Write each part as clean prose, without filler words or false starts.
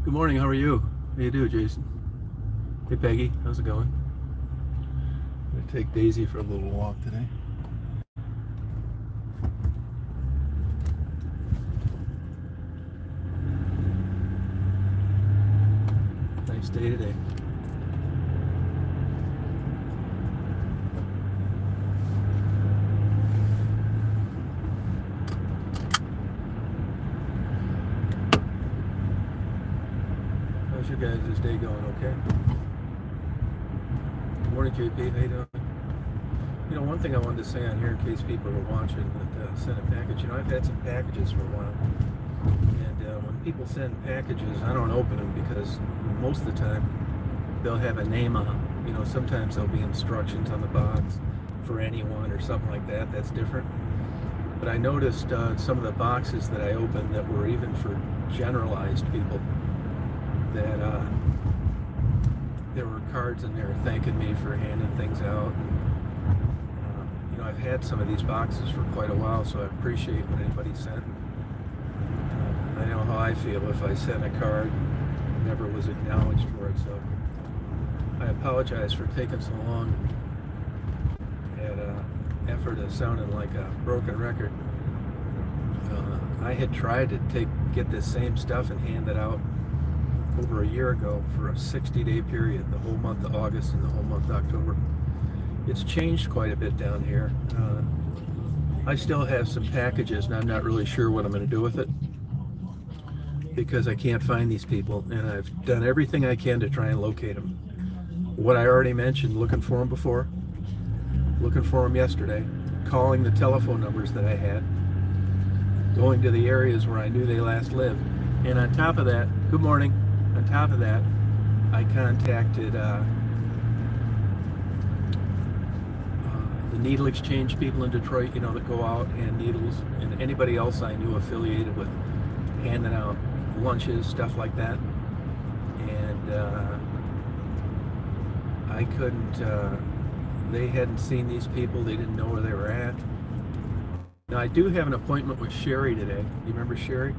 Good morning. How are you? How you doing, Jason? Hey, Peggy. How's it going? I'm gonna take Daisy for a little walk today. Nice day today. How's your guys' day going? Okay. Good morning, JP. How you doing? You know, one thing I wanted to say on here in case people are watching that sent a package. You know, I've had some packages for a while, and when people send packages, I don't open them because most of the time they'll have a name on them. You know, sometimes there'll be instructions on the box for anyone or something like that. That's different. But I noticed some of the boxes that I opened that were even for generalized people that there were cards in there thanking me for handing things out. You know, I've had some of these boxes for quite a while, so I appreciate what anybody sent. I know how I feel if I sent a card and never was acknowledged for it, so I apologize for taking so long and effort of sounding like a broken record. I had tried to get this same stuff and hand it out over a year ago for a 60-day period, the whole month of August and the whole month of October. It's changed quite a bit down here. I still have some packages and I'm not really sure what I'm going to do with it because I can't find these people, and I've done everything I can to try and locate them. What I already mentioned, looking for them before, looking for them yesterday, calling the telephone numbers that I had, going to the areas where I knew they last lived, and on top of that, good morning, on top of that, I contacted the needle exchange people in Detroit, you know, that go out and needles, and anybody else I knew affiliated with handing out lunches, stuff like that. And I couldn't, they hadn't seen these people, they didn't know where they were at. Now I do have an appointment with Sherry today. You remember Sherry?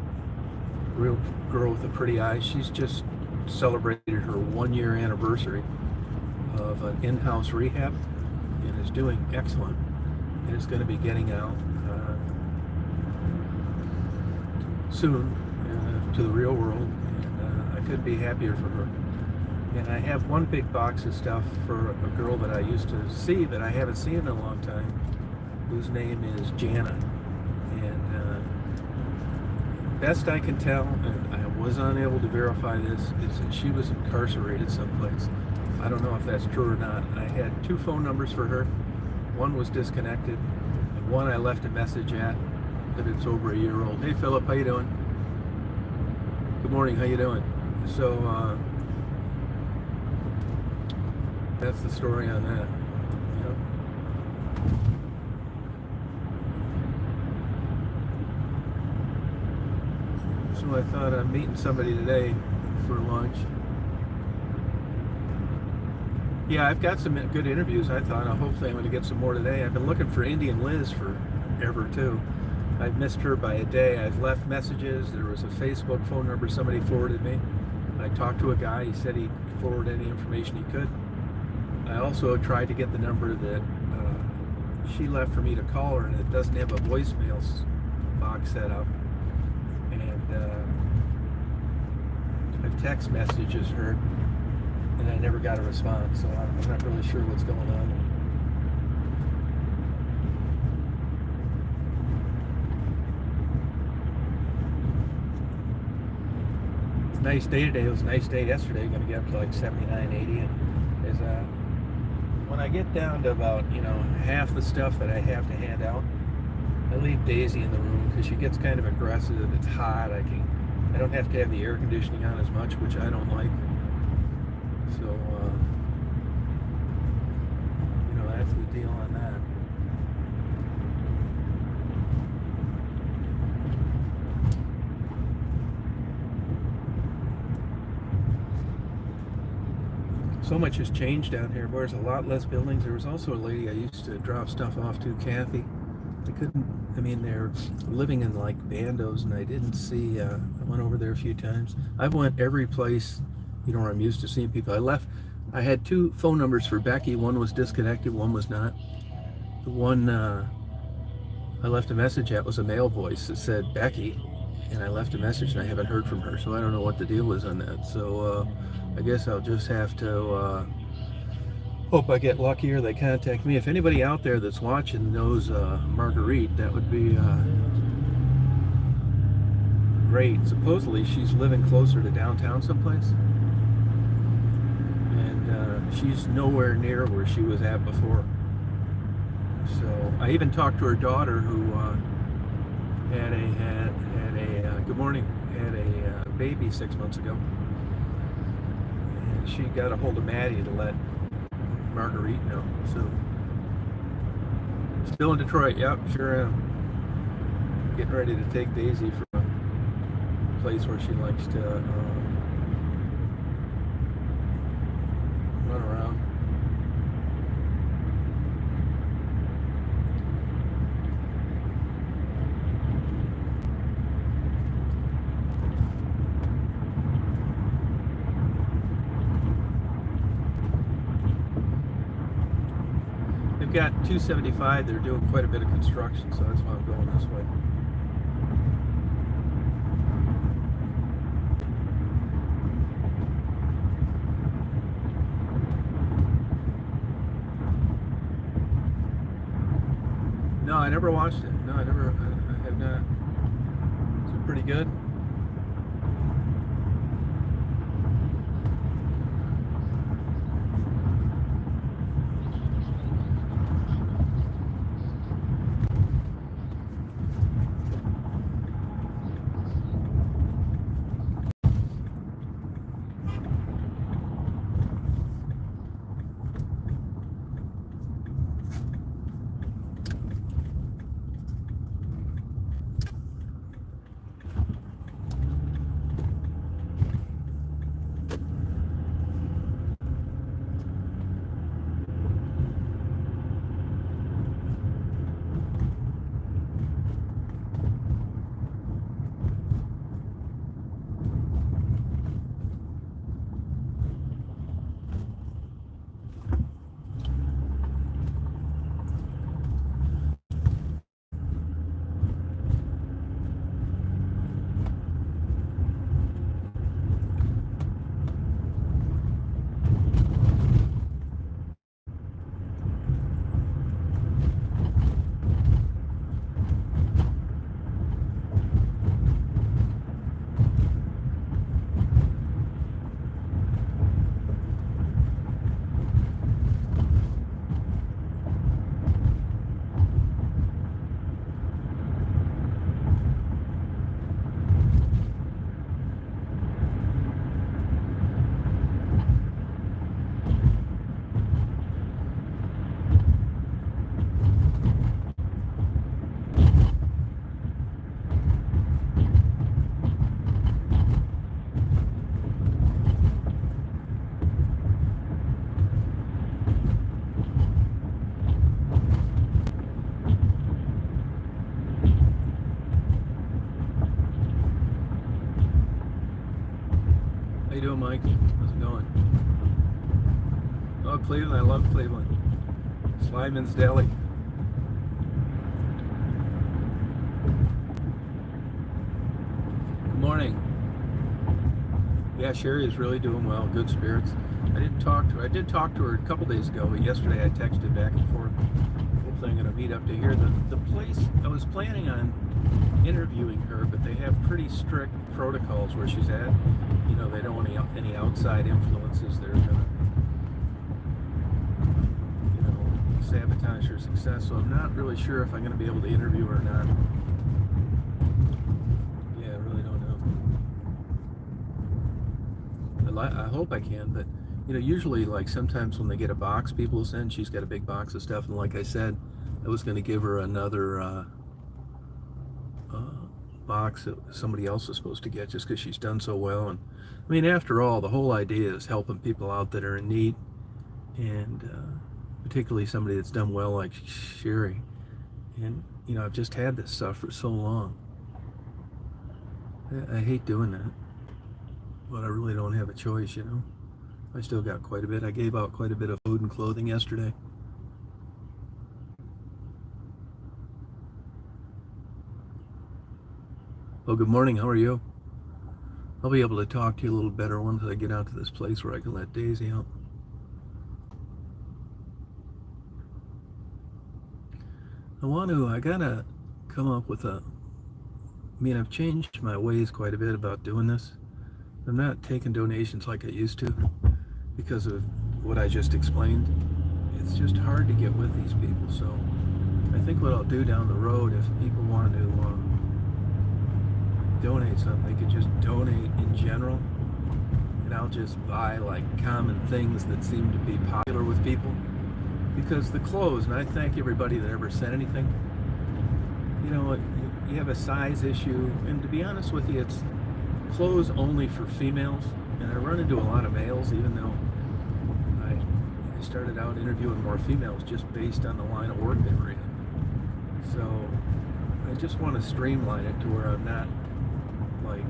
Real girl with the pretty eyes. She's just celebrated her 1-year anniversary of an in-house rehab and is doing excellent, and is going to be getting out soon to the real world, and I couldn't be happier for her. And I have one big box of stuff for a girl that I used to see that I haven't seen in a long time, whose name is Jana. And best I can tell, and I was unable to verify this, is that she was incarcerated someplace. I don't know if that's true or not. I had 2 phone numbers for her. One was disconnected, and one I left a message at that it's over a year old. Hey Philip, how you doing? Good morning, how you doing? So that's the story on that. Yep. So I thought I'm meeting somebody today for lunch. Yeah, I've got some good interviews, I thought. Hopefully I'm going to get some more today. I've been looking for Indian Liz forever, too. I've missed her by a day. I've left messages. There was a Facebook phone number somebody forwarded me. I talked to a guy. He said he'd forward any information he could. I also tried to get the number that she left for me to call her, and it doesn't have a voicemail box set up. And I've text messages her, and I never got a response, so I'm not really sure what's going on. It's a nice day today. It was a nice day yesterday. Going to get up to like 79, 80. And when I get down to about, half the stuff that I have to hand out, I leave Daisy in the room because she gets kind of aggressive. It's hot. I don't have to have the air conditioning on as much, which I don't like. So, that's the deal on that. So much has changed down here. There's a lot less buildings. There was also a lady I used to drop stuff off to, Kathy. I couldn't. I mean, they're living in like bandos, and I didn't see. I went over there a few times. I've went every place, where I'm used to seeing people. I left. I had two phone numbers for Becky. One was disconnected. One was not. The one I left a message at was a male voice that said Becky, and I left a message, and I haven't heard from her. So I don't know what the deal is on that. So I guess I'll just have to. Hope I get lucky or they contact me. If anybody out there that's watching knows Marguerite, that would be great. Supposedly she's living closer to downtown someplace, and she's nowhere near where she was at before. So I even talked to her daughter, who had a good morning, had a baby 6 months ago, and she got a hold of Maddie to let Marguerite know. So still in Detroit. Yep, sure am. Getting ready to take Daisy from a place where she likes to run around. They've got 275. They're doing quite a bit of construction, so that's why I'm going this way. No, I never watched it. No, I have not. Is it pretty good? How you doing, Mike? How's it going? Oh, Cleveland. I love Cleveland. Slyman's Deli. Good morning. Yeah, Sherry is really doing well. Good spirits. I did talk to her a couple days ago, but yesterday I texted back and forth. Hopefully I'm going to meet up to here. The place, I was planning on interviewing her, but they have pretty strict protocols where she's at. They don't want any outside influences. They're going to, sabotage her success. So I'm not really sure if I'm going to be able to interview her or not. Yeah, I really don't know. I hope I can, but usually, like, sometimes when they get a box people will send, she's got a big box of stuff, and like I said, I was going to give her another box that somebody else is supposed to get, just because she's done so well. And I mean, after all, the whole idea is helping people out that are in need, and particularly somebody that's done well like Sherry. And I've just had this stuff for so long. I hate doing that, but I really don't have a choice. I still got quite a bit. I gave out quite a bit of food and clothing yesterday. Well, good morning. How are you? I'll be able to talk to you a little better once I get out to this place where I can let Daisy out. I gotta come up with I've changed my ways quite a bit about doing this. I'm not taking donations like I used to because of what I just explained. It's just hard to get with these people. So I think what I'll do down the road, if people want to donate something, they could just donate in general, and I'll just buy like common things that seem to be popular with people. Because the clothes, and I thank everybody that ever sent anything, you have a size issue, and to be honest with you, it's clothes only for females, and I run into a lot of males, even though I started out interviewing more females just based on the line of work they were in. So I just want to streamline it to where I'm not like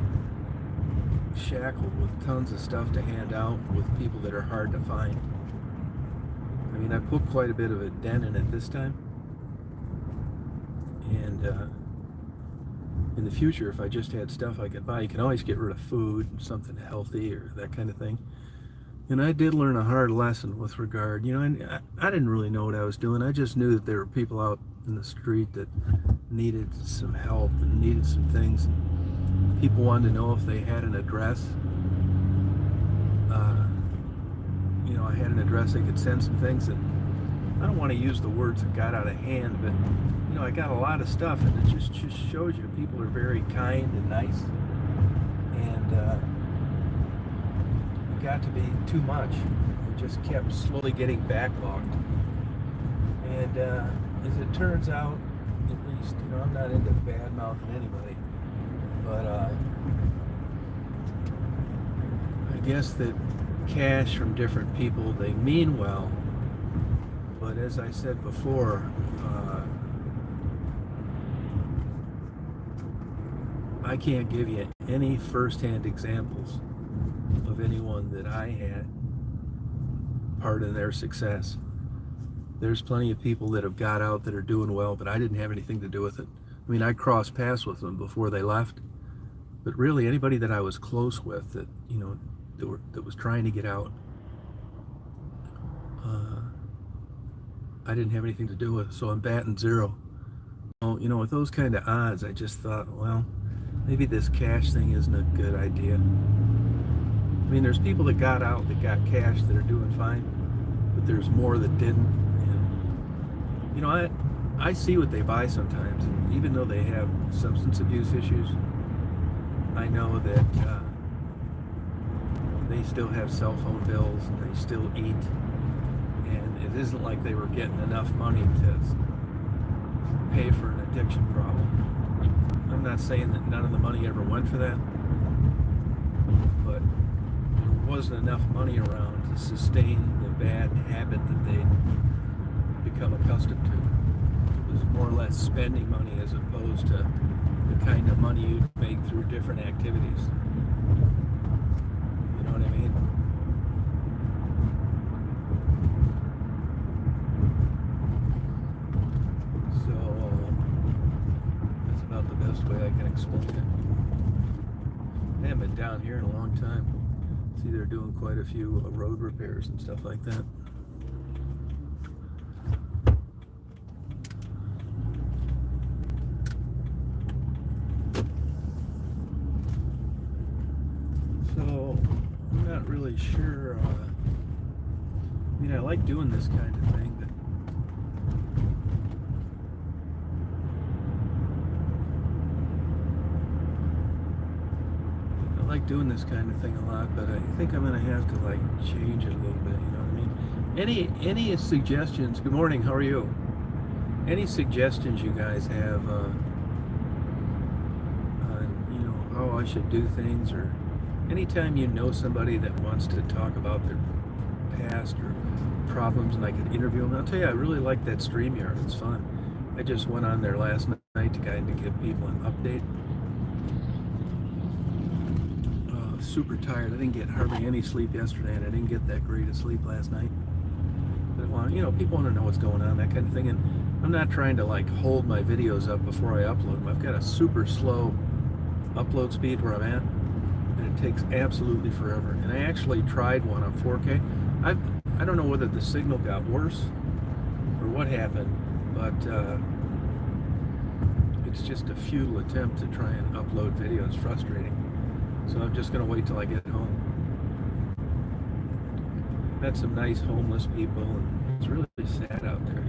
shackled with tons of stuff to hand out with people that are hard to find. I put quite a bit of a dent in it this time, and in the future, if I just had stuff I could buy, you can always get rid of food, something healthy or that kind of thing. And I did learn a hard lesson with regard, I didn't really know what I was doing. I just knew that there were people out in the street that needed some help and needed some things. And people wanted to know if they had an address. I had an address, they could send some things, and I don't want to use the words that got out of hand, but I got a lot of stuff, and it just shows you people are very kind and nice, and it got to be too much. It just kept slowly getting backlogged, and as it turns out, at least, I'm not into bad mouthing anybody, but I guess that cash from different people, they mean well, but as I said before, I can't give you any first-hand examples of anyone that I had part in their success. There's plenty of people that have got out that are doing well, but I didn't have anything to do with it. I crossed paths with them before they left, but really anybody that I was close with that that was trying to get out, I didn't have anything to do with, so I'm batting zero. With those kind of odds, I just thought, well, maybe this cash thing isn't a good idea. There's people that got out, that got cash, that are doing fine, but there's more that didn't. And I see what they buy sometimes, and even though they have substance abuse issues, I know that they still have cell phone bills and they still eat, and it isn't like they were getting enough money to pay for an addiction problem. I'm not saying that none of the money ever went for that, but there wasn't enough money around to sustain the bad habit that they'd become accustomed to. It was more or less spending money as opposed to the kind of money you'd make through different activities. You know what I mean? So that's about the best way I can explain it. I haven't been down here in a long time. See, they're doing quite a few road repairs and stuff like that. So I'm not really sure. I like doing this kind of thing, but I like doing this kind of thing a lot, but I think I'm gonna have to change it a little bit. You know what I mean? Any suggestions? Good morning. How are you? Any suggestions you guys have on how I should do things, or anytime you know somebody that wants to talk about their past or problems and I could interview them? I'll tell you, I really like that StreamYard. It's fun. I just went on there last night to kind of give people an update. Super tired. I didn't get hardly any sleep yesterday, and I didn't get that great of sleep last night. But people want to know what's going on, that kind of thing. And I'm not trying to like hold my videos up before I upload them. I've got a super slow upload speed where I'm at, and it takes absolutely forever. And I actually tried one on 4K. I don't know whether the signal got worse or what happened, but it's just a futile attempt to try and upload video. It's frustrating. So I'm just going to wait till I get home. Met some nice homeless people, and it's really sad out there,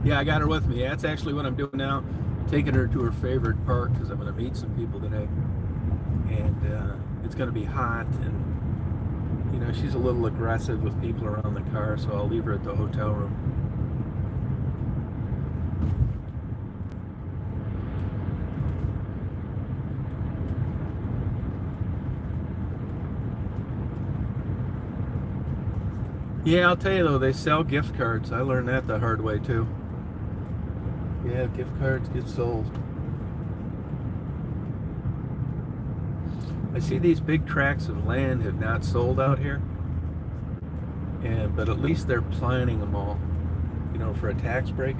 Yeah, I got her with me. That's actually what I'm doing now, taking her to her favorite park because I'm going to meet some people today. And it's going to be hot, and she's a little aggressive with people around the car, so I'll leave her at the hotel room. Yeah, I'll tell you though, they sell gift cards. I learned that the hard way too. Yeah, gift cards get sold. I see these big tracts of land have not sold out here, but at least they're planning them all, for a tax break,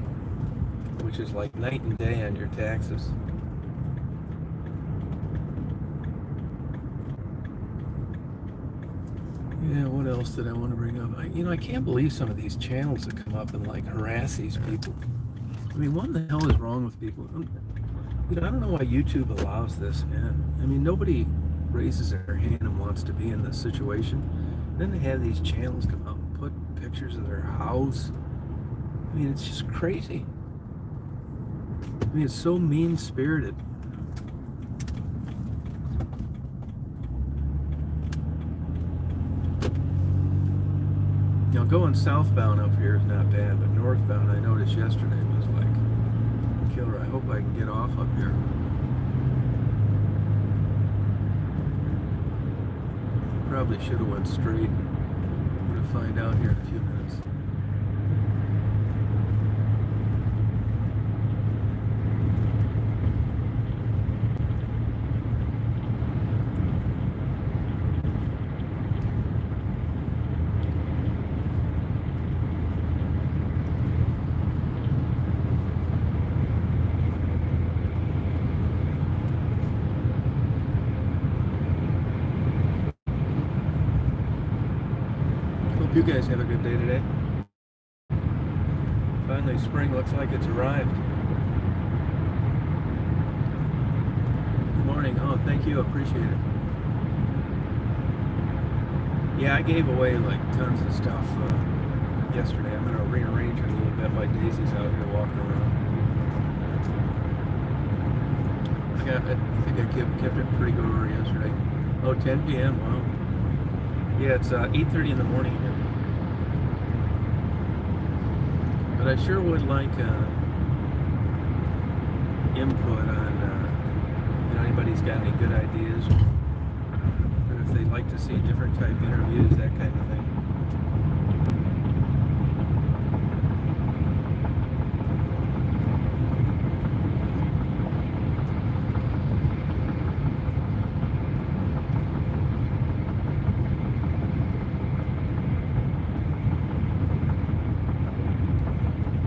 which is like night and day on your taxes. Yeah, what else did I want to bring up? I can't believe some of these channels that come up and like harass these people. I mean, what the hell is wrong with people? I don't know why YouTube allows this, man. I mean, nobody raises their hand and wants to be in this situation. Then they have these channels come out and put pictures of their house. I mean, it's just crazy. I mean, it's so mean-spirited. Going southbound up here is not bad, but northbound, I noticed yesterday, was like killer. I hope I can get off up here. Probably should have went straight. I'm going to find out here in a few minutes. You guys have a good day today. Finally, spring looks like it's arrived. Good morning. Oh, thank you. Appreciate it. Yeah, I gave away like tons of stuff yesterday. I'm going to rearrange it a little bit while Daisy's out here walking around. I think I kept it pretty good over yesterday. Oh, 10 p.m. Wow. Yeah, it's 8:30 in the morning here. But I sure would like input on anybody's got any good ideas, or if they'd like to see different type interviews, that kind of thing.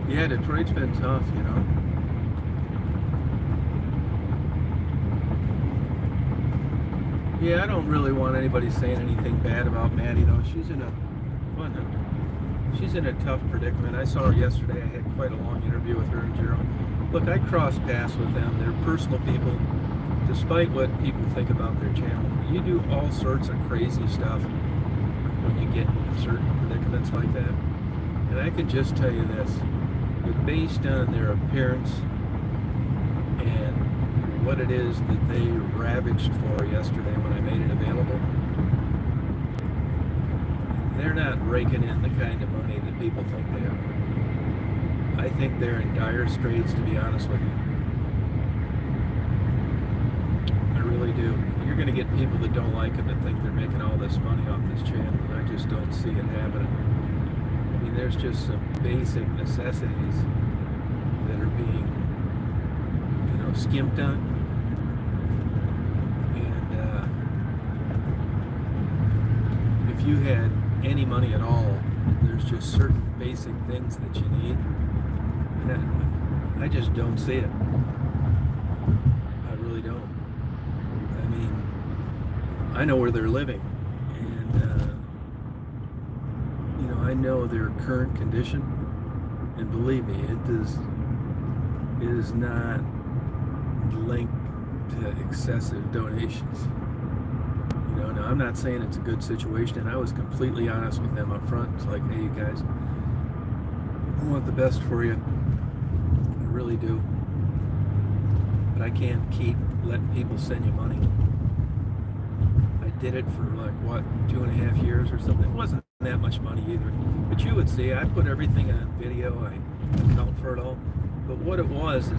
Yeah, Detroit's been tough, Yeah, I don't really want anybody saying anything bad about Maddie, though. She's in a tough predicament. I saw her yesterday. I had quite a long interview with her and Jerome. Look, I cross paths with them. They're personal people. Despite what people think about their channel, you do all sorts of crazy stuff when you get in certain predicaments like that. And I can just tell you this. Based on their appearance and what it is that they ravaged for yesterday when I made it available, they're not raking in the kind of money that people think they are. I think they're in dire straits, to be honest with you. I really do. You're going to get people that don't like them that think they're making all this money off this channel, and I just don't see it happening. I mean, there's just some basic necessities that are being, skimped on. And if you had any money at all, there's just certain basic things that you need. And I just don't see it. I really don't. I mean, I know where they're living, and I know their current condition, and believe me, it is not linked to excessive donations. Now I'm not saying it's a good situation, and I was completely honest with them up front. It's like, hey, you guys, I want the best for you. I really do. But I can't keep letting people send you money. I did it for 2.5 years or something. It wasn't that much money either. But you would see, I put everything on video. I account for it all. But what it was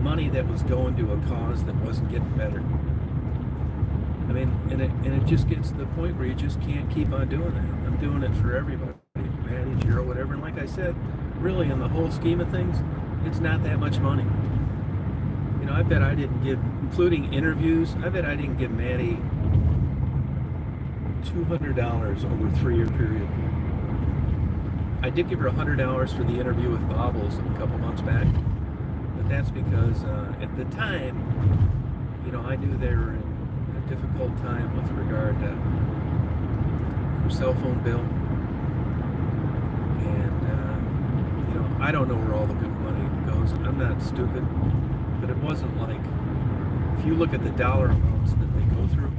money that was going to a cause that wasn't getting better. I mean, and it just gets to the point where you just can't keep on doing that. I'm doing it for everybody, Maddie, Jiro, whatever. And like I said, really, in the whole scheme of things, it's not that much money. I bet I didn't give, including interviews, I bet I didn't give Maddie $200 over a 3-year period. I did give her $100 for the interview with Bobbles a couple months back, but that's because at the time, I knew they were in a difficult time with regard to her cell phone bill, and I don't know where all the good money goes. I'm not stupid, but it wasn't like, if you look at the dollar amounts that they go through,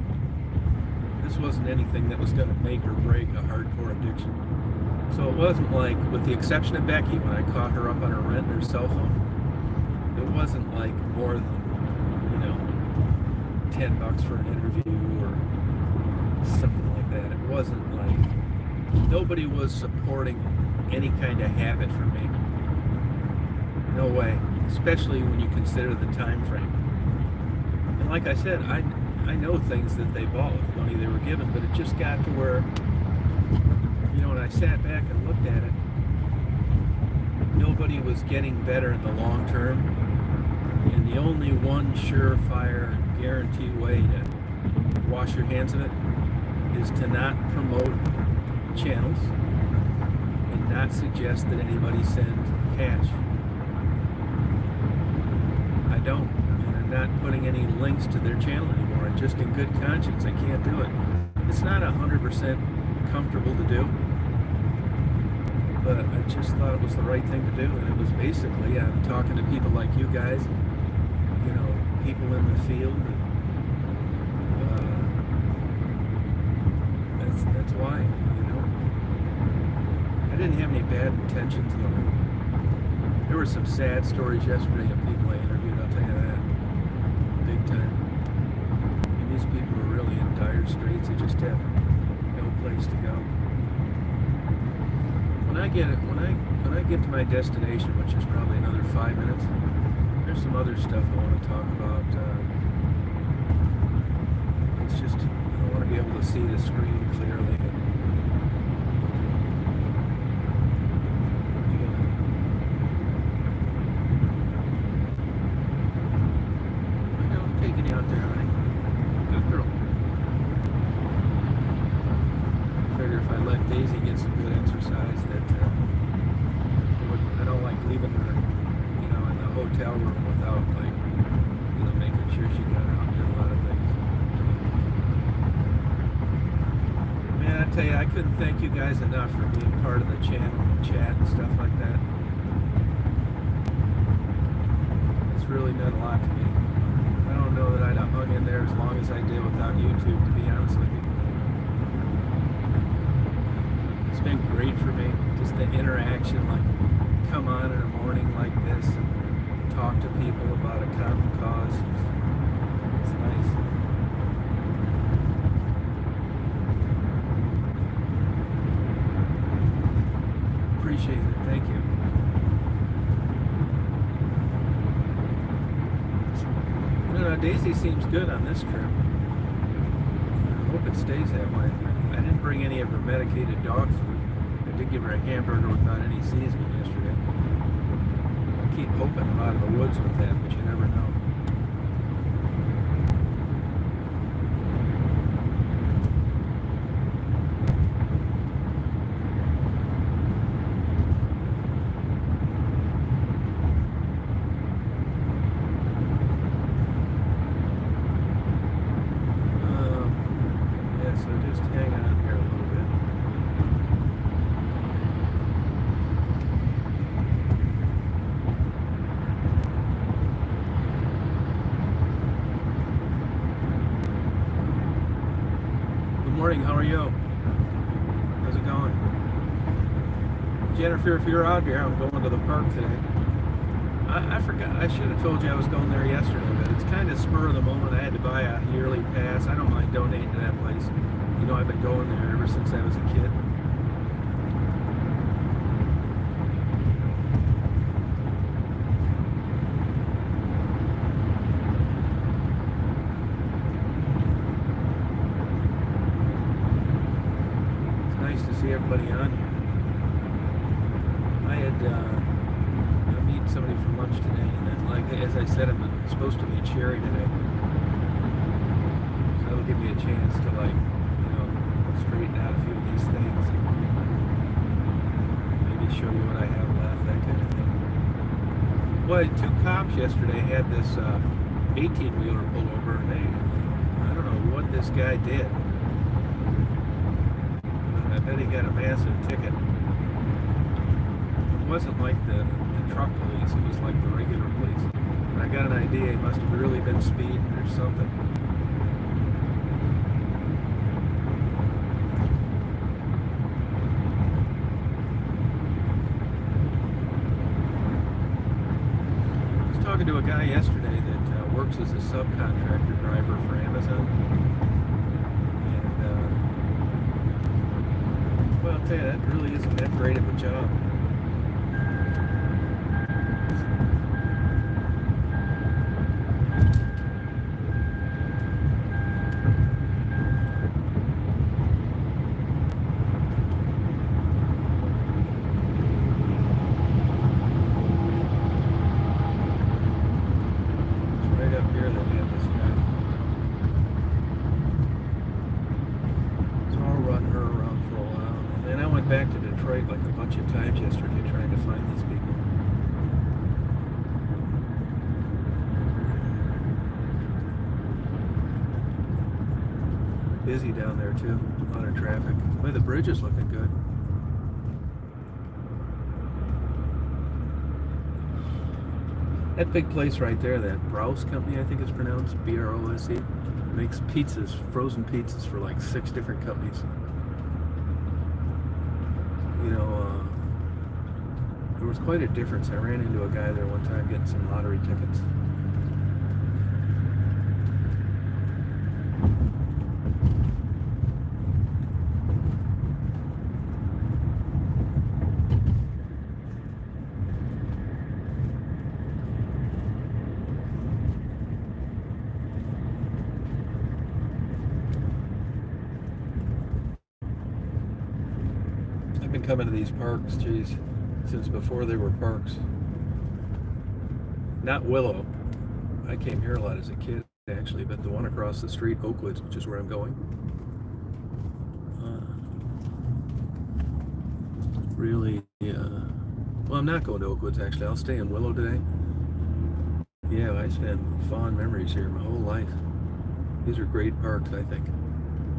this wasn't anything that was going to make or break a hardcore addiction. So it wasn't like, with the exception of Becky, when I caught her up on her rent and her cell phone, it wasn't like more than, $10 for an interview or something like that. It wasn't like, nobody was supporting any kind of habit for me. No way. Especially when you consider the time frame. And like I said, I know things that they bought with money they were given, but it just got to where, when I sat back and looked at it, nobody was getting better in the long term. And the only one surefire, guaranteed way to wash your hands of it is to not promote channels and not suggest that anybody send cash. I don't. And I'm not putting any links to their channel anymore. And just in good conscience, I can't do it. It's not 100% comfortable to do, but I just thought it was the right thing to do. And it was basically, I'm talking to people like you guys, people in the field. And, that's why, I didn't have any bad intentions at all. There were some sad stories yesterday of people I interviewed, I'll tell you that. Big time. And these people are really in dire straits. They just have no place to go. When I get to my destination, which is probably another 5 minutes, there's some other stuff I want to talk about. It's just, I want to be able to see the screen clearly. Daisy gets some good exercise. I don't like leaving her, in the hotel room without making sure she got out and did a lot of things. Man, I tell you, I couldn't thank you guys enough for being part of the channel and chat and stuff like that. It's really meant a lot to me. I don't know that I'd have hung in there as long as I did without YouTube, to be honest with you. It's been great for me, just the interaction, come on in a morning like this and talk to people about a common cause. It's nice. Appreciate it. Thank Daisy seems good on this trip. I hope it stays that way. I didn't bring any of her medicated dog food. I did give her a hamburger without any seasoning yesterday. I keep hoping I'm out of the woods with that, but you never know. So just hang on here a little bit. Good morning, how are you? How's it going? Jennifer, if you're out here, I'm going to the park today. I forgot, I should have told you I was going there yesterday, but it's kind of spur of the moment. I had to buy a yearly pass. I don't mind donating to that place. You know, I've been going there ever since I was a kid. It's nice to see everybody on here. I'm meeting somebody for lunch today, and then, like as I said, I'm supposed to meet Sherry today. So that'll give me a chance to, like, straighten out a few of these things, maybe show you what I have left, that kind of thing. Well, two cops yesterday had this 18-wheeler pull over, and I don't know what this guy did, but I bet he got a massive ticket. It wasn't like the truck police, it was like the regular police. And I got an idea he must have really been speeding or something. Talking to a guy yesterday that works as a subcontractor driver for Amazon, and well, I'll tell you, that really isn't that great of a job. Back to Detroit like a bunch of times yesterday trying to find these people. Busy down there too, a lot of traffic. Boy, the bridge is looking good. That big place right there, that Brose Company, I think it's pronounced, B-R-O-S-E, makes pizzas, frozen pizzas for like 6 different companies. You know, there was quite a difference. I ran into a guy there one time getting some lottery tickets. I've been coming to these parks, geez, since before they were parks. Not Willow. I came here a lot as a kid, actually, but the one across the street, Oakwoods, which is where I'm going. Really, well, I'm not going to Oakwoods, actually. I'll stay in Willow today. Yeah, I spent fond memories here my whole life. These are great parks, I think.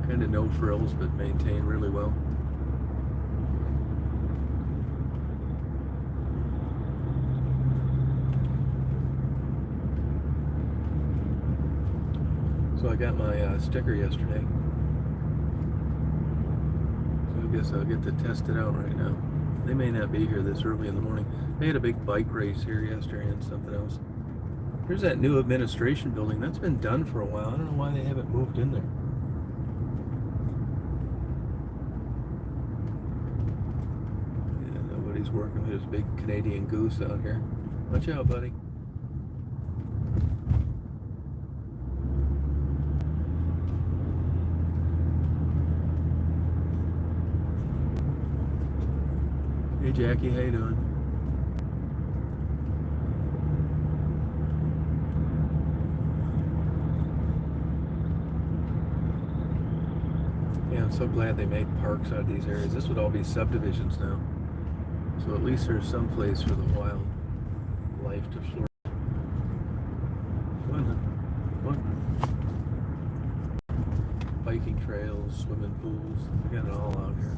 Kind of no frills, but maintained really well. So I got my sticker yesterday. So I guess I'll get to test it out right now. They may not be here this early in the morning. They had a big bike race here yesterday and something else. Here's that new administration building. That's been done for a while. I don't know why they haven't moved in there. Yeah, nobody's working with this big Canadian goose out here. Watch out, buddy. Jackie, how you doing? Yeah, I'm so glad they made parks out of these areas. This would all be subdivisions now. So at least there's some place for the wildlife to flourish. Fun. Biking trails, swimming pools. We got it all out here.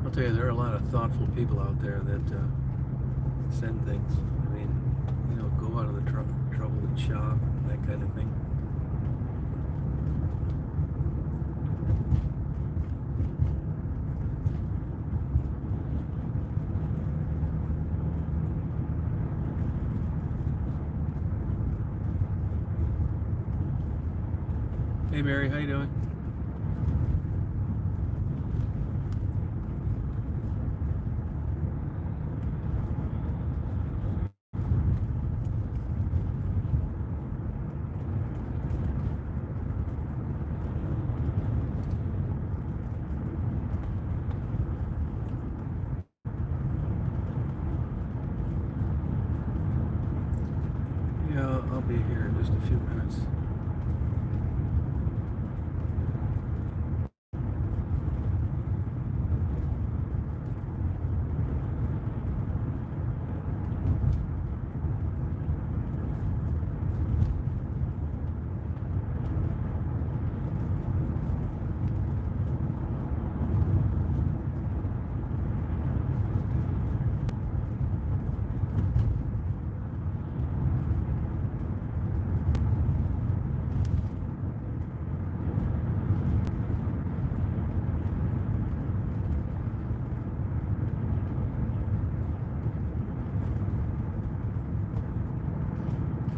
I'll tell you, there are a lot of thoughtful people out there that send things. I mean, go out of the trouble and shop and that kind of thing. Hey Mary, how you doing? Yeah, I'll be here in just a few minutes.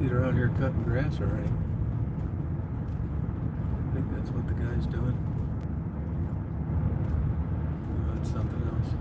They're out here cutting grass already. I think that's what the guy's doing. No, that's something else.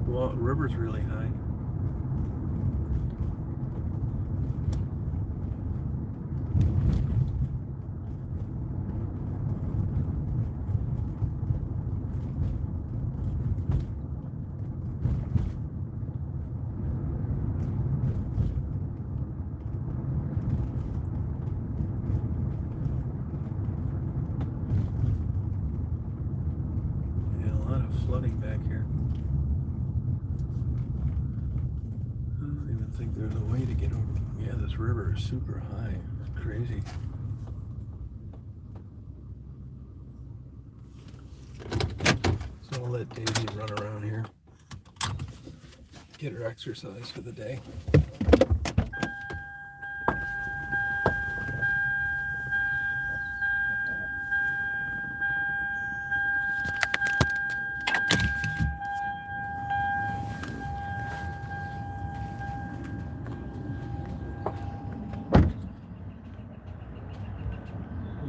Well, the river's really high. Yeah, a lot of flooding back here. I don't even think there's a way to get over. Yeah, this river is super high. It's crazy. So I'll let Daisy run around here, get her exercise for the day.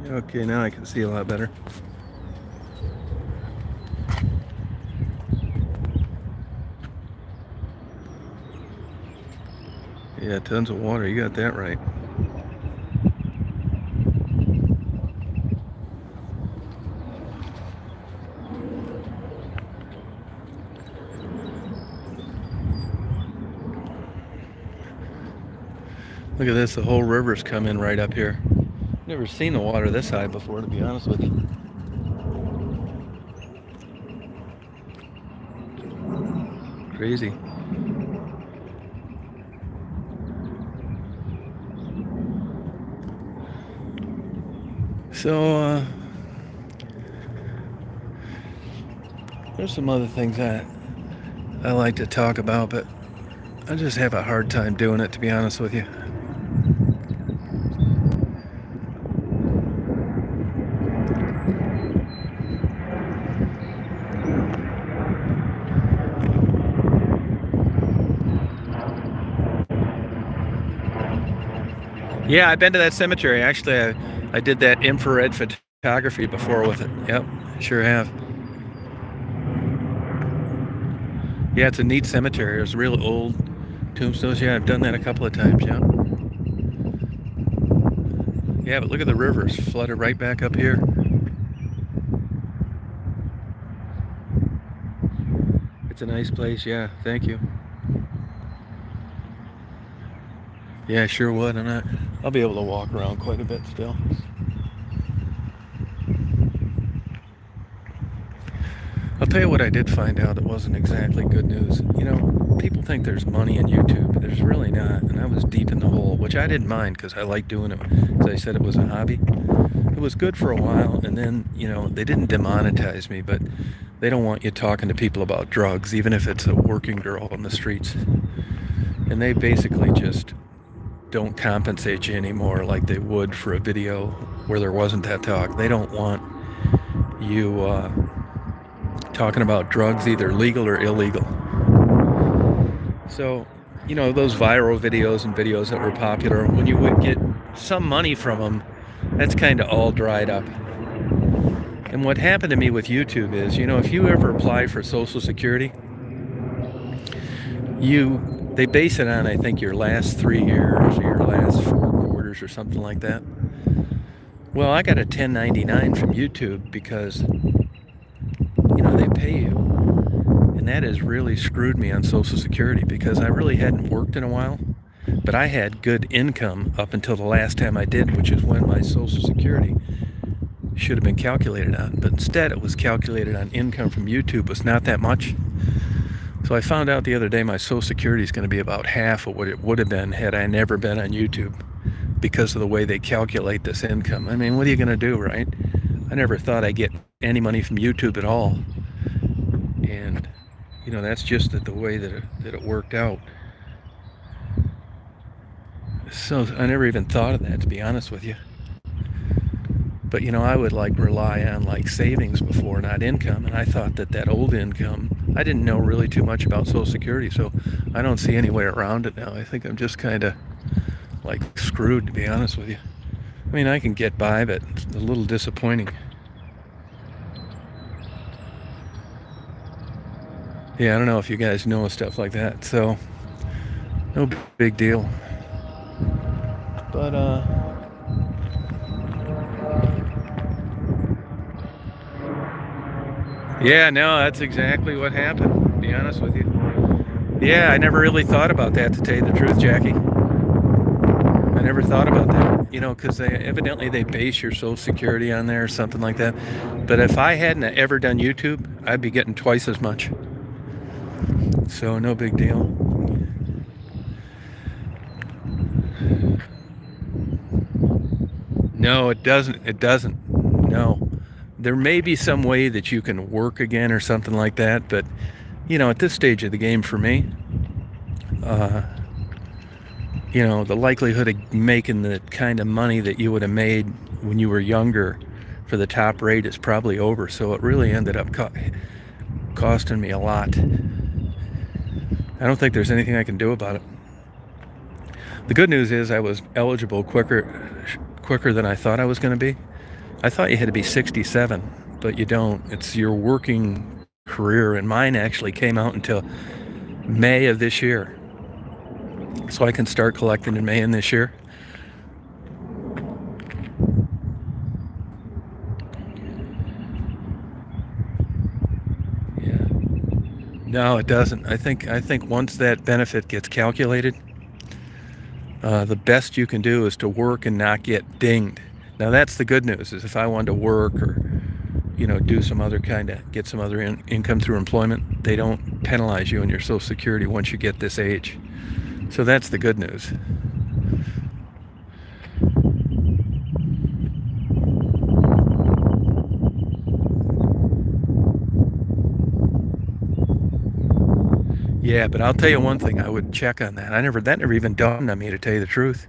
Okay, now I can see a lot better. Yeah, tons of water. You got that right. Look at this. The whole river's coming right up here. Never seen the water this high before, to be honest with you. Crazy. So, there's some other things I like to talk about, but I just have a hard time doing it, to be honest with you. Yeah, I've been to that cemetery. Actually, I did that infrared photography before with it. Yep, sure have. Yeah, it's a neat cemetery. There's real old tombstones. Yeah, I've done that a couple of times, yeah. Yeah, but look at the rivers flooded right back up here. It's a nice place, yeah. Thank you. Yeah, I sure would. I'll be able to walk around quite a bit still. I'll tell you what I did find out. It wasn't exactly good news. You know, people think there's money in YouTube, but there's really not. And I was deep in the hole, which I didn't mind because I like doing it. As I said, it was a hobby. It was good for a while, and then, you know, they didn't demonetize me, but they don't want you talking to people about drugs, even if it's a working girl on the streets. And they basically just don't compensate you anymore like they would for a video where there wasn't that talk. They don't want you talking about drugs, either legal or illegal. So, you know, those viral videos and videos that were popular, when you would get some money from them, that's kind of all dried up. And what happened to me with YouTube is, you know, if you ever apply for Social Security, they base it on, I think, your last 3 years or your last 4 quarters or something like that. Well, I got a 1099 from YouTube because, you know, they pay you. And that has really screwed me on Social Security because I really hadn't worked in a while. But I had good income up until the last time I did, which is when my Social Security should have been calculated on. But instead, it was calculated on income from YouTube, was not that much. So I found out the other day my Social Security is going to be about half of what it would have been had I never been on YouTube because of the way they calculate this income. I mean, what are you going to do, right? I never thought I'd get any money from YouTube at all. And, you know, that's just the way that it worked out. So I never even thought of that, to be honest with you. But, you know, I would like rely on like savings before, not income. And I thought that old income, I didn't know really too much about Social Security, so I don't see any way around it now. I think I'm just kind of like screwed, to be honest with you. I mean, I can get by, but it's a little disappointing. Yeah, I don't know if you guys know stuff like that, so no big deal. But, yeah, no, that's exactly what happened, to be honest with you. Yeah, I never really thought about that, to tell you the truth, Jackie. I never thought about that, you know, because evidently they base your Social Security on there or something like that. But if I hadn't ever done YouTube, I'd be getting twice as much. So no big deal. No, it doesn't. It doesn't. No. There may be some way that you can work again or something like that, but, you know, at this stage of the game for me, you know, the likelihood of making the kind of money that you would have made when you were younger for the top rate is probably over. So it really ended up costing me a lot. I don't think there's anything I can do about it. The good news is I was eligible quicker than I thought I was going to be. I thought you had to be 67, but you don't. It's your working career, and mine actually came out until May of this year. so I can start collecting in May and this year. Yeah. No, it doesn't. I think once that benefit gets calculated, the best you can do is to work and not get dinged. Now that's the good news. Is if I wanted to work or do some other get some other income through employment, they don't penalize you on your Social Security once you get this age. So that's the good news. Yeah, but I'll tell you one thing, I would check on that. That never even dawned on me, to tell you the truth.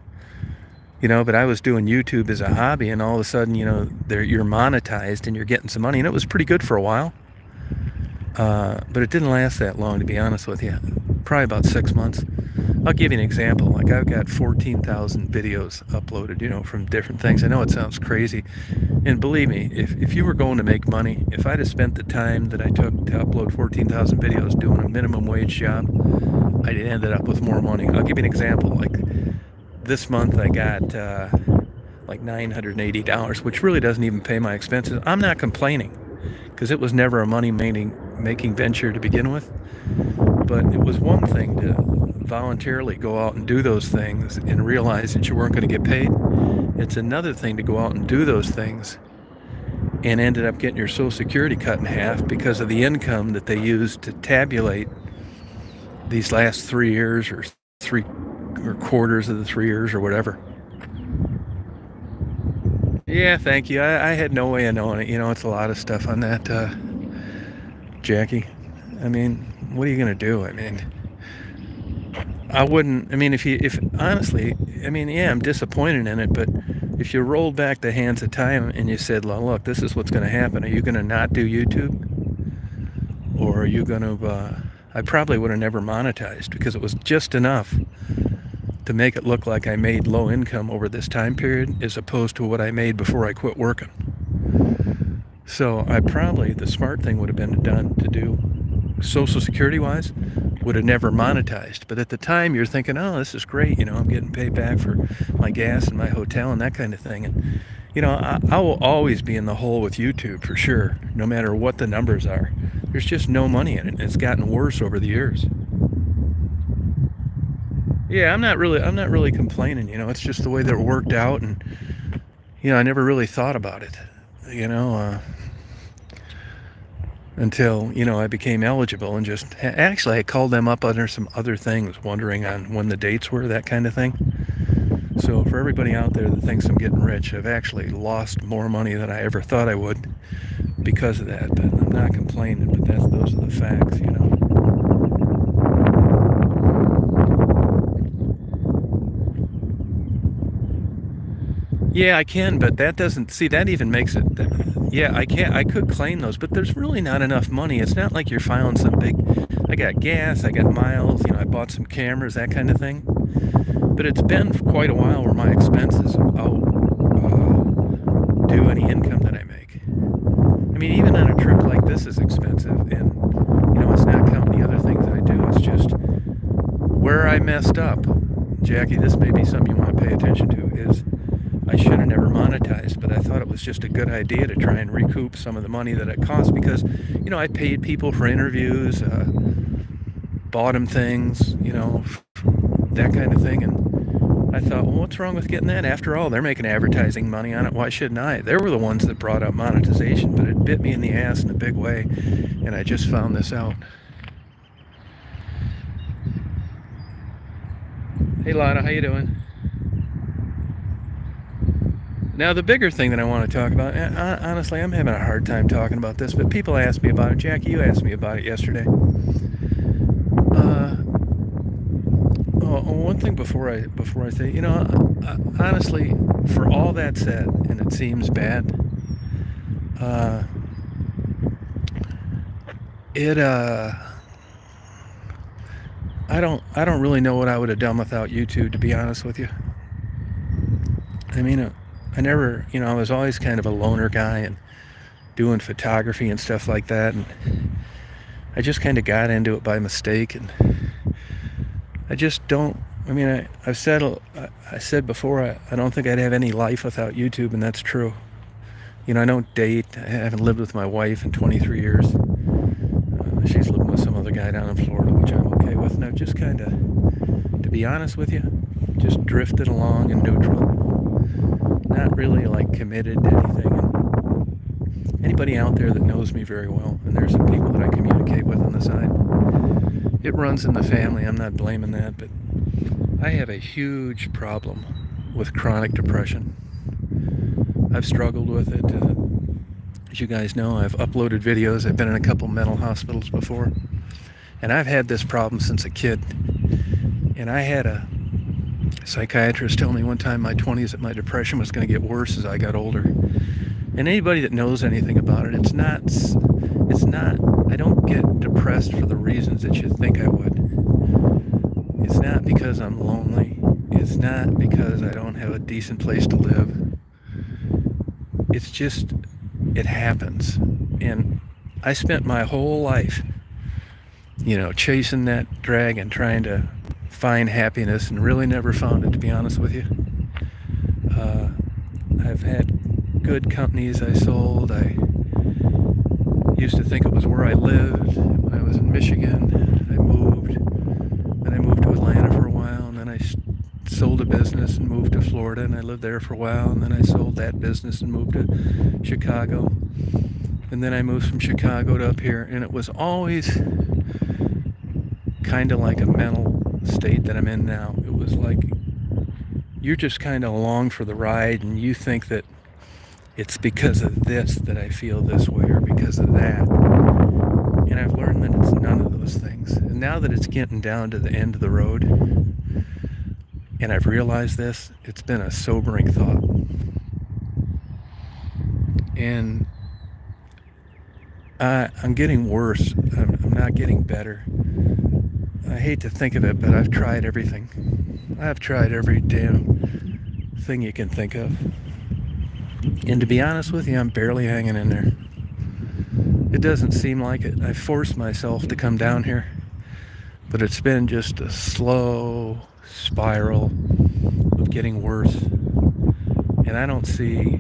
But I was doing YouTube as a hobby, and all of a sudden, you're monetized and you're getting some money, and it was pretty good for a while. But it didn't last that long, to be honest with you. Probably about 6 months. I'll give you an example. Like, I've got 14,000 videos uploaded, from different things. I know it sounds crazy. And believe me, if you were going to make money, if I'd have spent the time that I took to upload 14,000 videos doing a minimum wage job, I'd have ended up with more money. I'll give you an example. Like, this month I got like $980, which really doesn't even pay my expenses. I'm not complaining, because it was never a money-making venture to begin with. But it was one thing to voluntarily go out and do those things and realize that you weren't going to get paid. It's another thing to go out and do those things and ended up getting your Social Security cut in half because of the income that they used to tabulate these last 3 years or quarters of the 3 years or whatever. Yeah, thank you. I had no way of knowing it. It's a lot of stuff on that, Jackie. I mean, what are you going to do? I mean, I wouldn't, if honestly, yeah, I'm disappointed in it, but if you rolled back the hands of time and you said, well, look, this is what's going to happen. Are you going to not do YouTube? Or are you going to, I probably would have never monetized, because it was just enough to make it look like I made low income over this time period as opposed to what I made before I quit working. So the smart thing would have been to do, Social Security wise, would have never monetized. But at the time you're thinking, oh, this is great, I'm getting paid back for my gas and my hotel and that kind of thing. And I will always be in the hole with YouTube for sure, no matter what the numbers are. There's just no money in it, and it's gotten worse over the years. Yeah, I'm not really complaining, it's just the way that it worked out, and I never really thought about it, until I became eligible, and actually I called them up under some other things, wondering on when the dates were, that kind of thing. So for everybody out there that thinks I'm getting rich, I've actually lost more money than I ever thought I would because of that. But I'm not complaining, but those are the facts, Yeah, I can, but that doesn't, see, that even makes it, yeah, I could claim those, but there's really not enough money. It's not like you're filing some big, I got gas, I got miles, I bought some cameras, that kind of thing. But it's been quite a while where my expenses outdo any income that I make. Even on a trip like this is expensive, and, it's not counting the other things I do. It's just where I messed up. Jackie, this may be something you want to pay attention to, is I should have never monetized, but I thought it was just a good idea to try and recoup some of the money that it cost, because, I paid people for interviews, bought them things, that kind of thing. And I thought, well, what's wrong with getting that? After all, they're making advertising money on it. Why shouldn't I? They were the ones that brought up monetization, but it bit me in the ass in a big way, and I just found this out. Hey, Lana, how you doing? Now, the bigger thing that I want to talk about, honestly, I'm having a hard time talking about this, but people ask me about it. Jackie, you asked me about it yesterday. One thing before I say, honestly, for all that said, and it seems bad, I don't really know what I would have done without YouTube, to be honest with you. I never, I was always kind of a loner guy and doing photography and stuff like that, and I just kind of got into it by mistake, and I just don't I mean, I said before, I don't think I'd have any life without YouTube, and that's true. You know, I don't date. I haven't lived with my wife in 23 years. She's living with some other guy down in Florida, which I'm okay with. And I've just kind of, to be honest with you, just drifted along in neutral. Not really like committed to anything. And anybody out there that knows me very well, and there's some people that I communicate with on the side, it runs in the family. I'm not blaming that, but I have a huge problem with chronic depression. I've struggled with it. As you guys know, I've uploaded videos. I've been in a couple mental hospitals before. And I've had this problem since a kid. And I had a psychiatrist tell me one time in my 20s that my depression was going to get worse as I got older. And anybody that knows anything about it, it's not, I don't get depressed for the reasons that you think I would. It's not because I'm lonely. It's not because I don't have a decent place to live. It's just, it happens. And I spent my whole life, you know, chasing that dragon, trying to find happiness, and really never found it, to be honest with you. I've had good companies I sold. I used to think it was where I lived. When I was in Michigan, I moved. Then I moved to Atlanta for a while, and then I sold a business and moved to Florida, and I lived there for a while, and then I sold that business and moved to Chicago, and then I moved from Chicago to up here, and it was always kind of like a mental state that I'm in now. It was like you're just kind of along for the ride, and you think that it's because of this that I feel this way, or because of that. And I've learned that it's none of those things. And now that it's getting down to the end of the road, and I've realized this, it's been a sobering thought. And I'm getting worse. I'm not getting better. I hate to think of it, but I've tried everything. I've tried every damn thing you can think of. And to be honest with you, I'm barely hanging in there. It doesn't seem like it. I forced myself to come down here, but it's been just a slow spiral of getting worse. And I don't see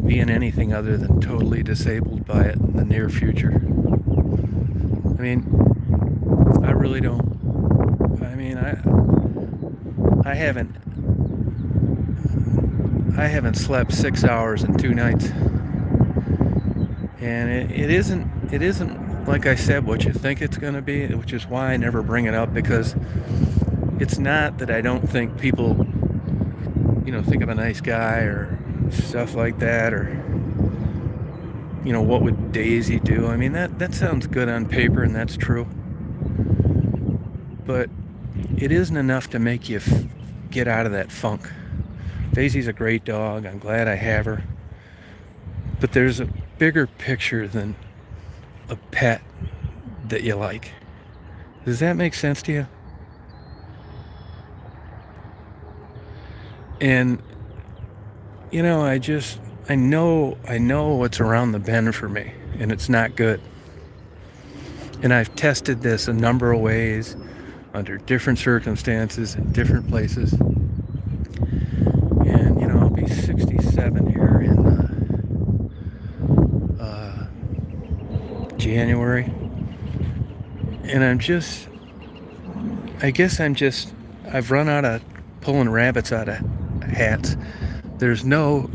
being anything other than totally disabled by it in the near future. I mean, I really don't. I mean, I haven't slept 6 hours in 2 nights, and it isn't like I said what you think it's going to be, which is why I never bring it up, because it's not that I don't think people, you know, think I'm a nice guy or stuff like that, or, you know, what would Daisy do? I mean, that sounds good on paper, and that's true, but it isn't enough to make you get out of that funk. Daisy's a great dog. I'm glad I have her. But there's a bigger picture than a pet that you like. Does that make sense to you? And, you know, I know what's around the bend for me, and it's not good. And I've tested this a number of ways, under different circumstances in different places. And, you know, I'll be 67 here in January. And I've run out of pulling rabbits out of hats. There's no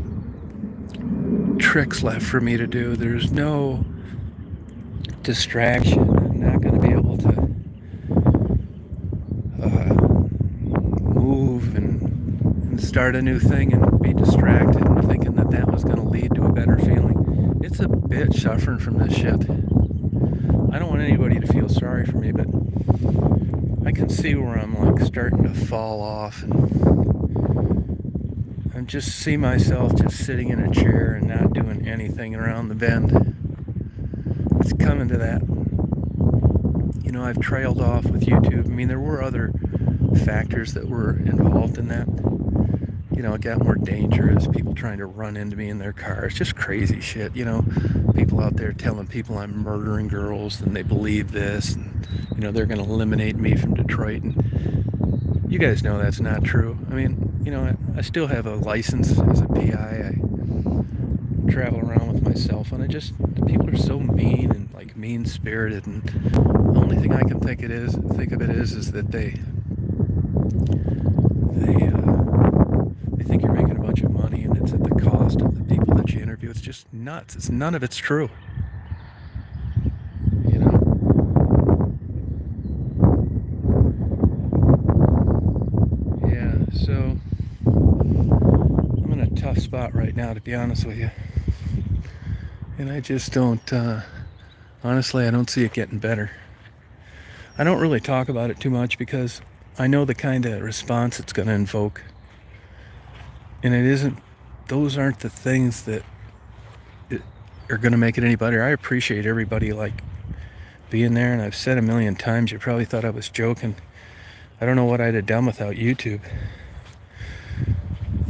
tricks left for me to do. There's no distraction. I'm not going to be able to move and start a new thing and be distracted and thinking that was going to lead to a better feeling. It's a bitch suffering from this shit. I don't want anybody to feel sorry for me, but I can see where I'm like starting to fall off, and I just see myself just sitting in a chair and not doing anything around the bend. It's coming to that. You know, I've trailed off with YouTube. I mean, there were other factors that were involved in that. You you know, it got more dangerous. People trying to run into me in their cars, just crazy shit. You know, people out there telling people I'm murdering girls and they believe this, and you know they're going to eliminate me from Detroit. And you guys know that's not true. I mean, you know, I still have a license as a PI. I travel around with my cell phone. People are so mean and like mean spirited, and the only thing I can think of it is that they think you're making a bunch of money and it's at the cost of the people that you interview. It's just nuts. None of it's true. You know? Yeah, so I'm in a tough spot right now, to be honest with you. And I just don't, honestly, I don't see it getting better. I don't really talk about it too much because I know the kind of response it's going to invoke. And those aren't the things that are going to make it any better. I appreciate everybody like being there, and I've said a million times, you probably thought I was joking. I don't know what I'd have done without YouTube.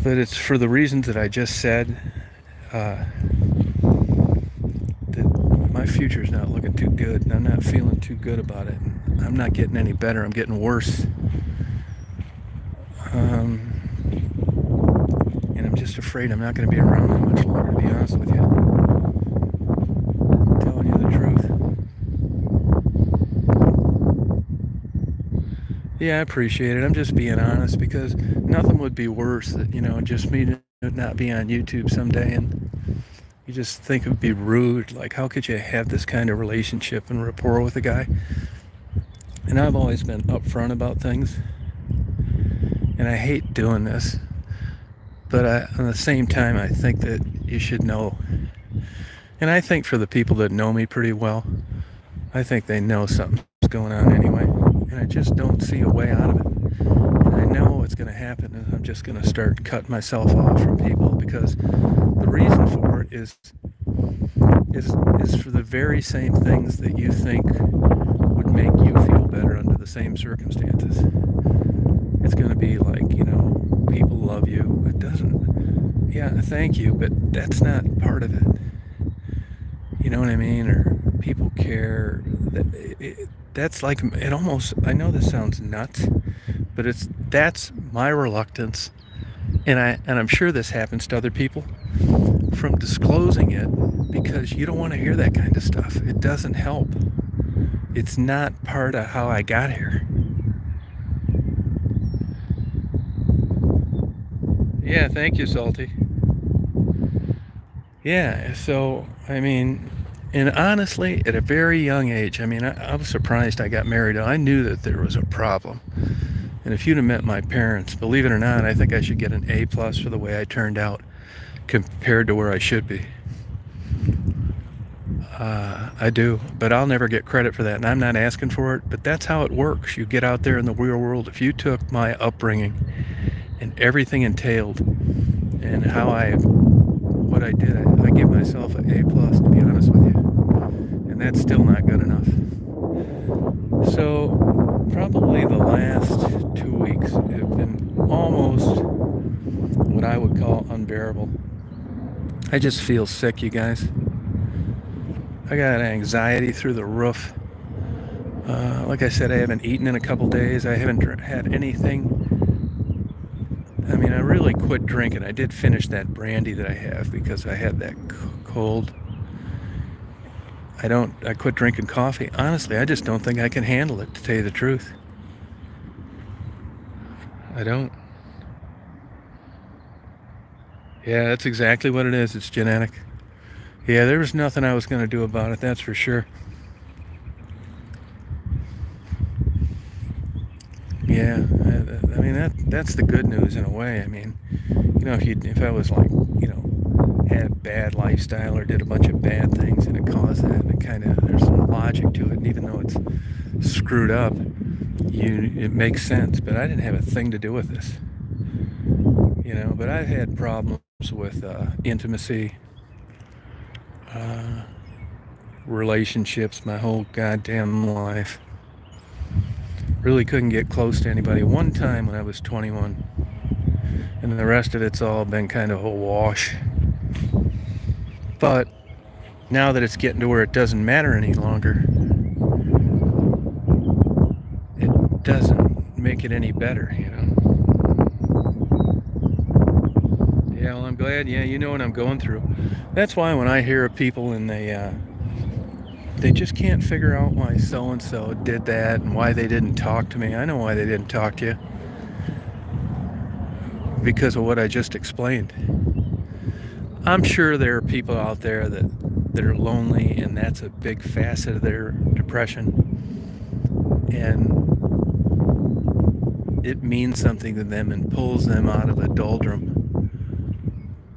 But it's for the reasons that I just said, that my future's not looking too good, and I'm not feeling too good about it. I'm not getting any better, I'm getting worse. And I'm just afraid I'm not going to be around that much longer, to be honest with you. I'm telling you the truth. Yeah, I appreciate it. I'm just being honest because nothing would be worse than, you know, just me not be on YouTube someday and you just think it would be rude. Like, how could you have this kind of relationship and rapport with a guy? And I've always been upfront about things. And I hate doing this. But at the same time, I think that you should know. And I think for the people that know me pretty well, I think they know something's going on anyway. And I just don't see a way out of it. And I know what's going to happen is I'm just going to start cutting myself off from people because the reason for it is for the very same things that you think would make you feel better under the same circumstances. It's going to be like, you know, people love you. It doesn't, yeah, thank you, but that's not part of it. You know what I mean? Or people care. That's like, it almost, I know this sounds nuts, but that's my reluctance. And I'm sure this happens to other people from disclosing it because you don't want to hear that kind of stuff. It doesn't help. It's not part of how I got here. Yeah, thank you, Salty. Yeah, so, I mean, and honestly, at a very young age, I mean, I was surprised I got married. I knew that there was a problem. And if you'd have met my parents, believe it or not, I think I should get an A+ for the way I turned out compared to where I should be. I do, but I'll never get credit for that, and I'm not asking for it, but that's how it works. You get out there in the real world. If you took my upbringing and everything entailed and what I did, I give myself an A+, to be honest with you, and that's still not good enough. So probably the last 2 weeks have been almost what I would call unbearable. I just feel sick, you guys. I got anxiety through the roof. Like I said, I haven't eaten in a couple days. I haven't had anything. I mean, I really quit drinking. I did finish that brandy that I have because I had that cold. I quit drinking coffee. Honestly, I just don't think I can handle it, to tell you the truth. I don't. Yeah, that's exactly what it is. It's genetic. Yeah, there was nothing I was going to do about it, that's for sure. Yeah, I mean, that's the good news in a way. I mean, you know, if I was like, you know, had a bad lifestyle or did a bunch of bad things and it caused that, and it kind of, there's some logic to it, and even though it's screwed up, it makes sense, but I didn't have a thing to do with this. You know, but I've had problems with intimacy, relationships my whole goddamn life. Really couldn't get close to anybody. One time when I was 21, and the rest of it's all been kind of a wash. But now that it's getting to where it doesn't matter any longer, it doesn't make it any better, you know. Yeah, well, I'm glad. Yeah, you know what I'm going through. That's why when I hear of people and they just can't figure out why so and so did that and why they didn't talk to me. I know why they didn't talk to you. Because of what I just explained. I'm sure there are people out there that are lonely, and that's a big facet of their depression. And it means something to them and pulls them out of a doldrum.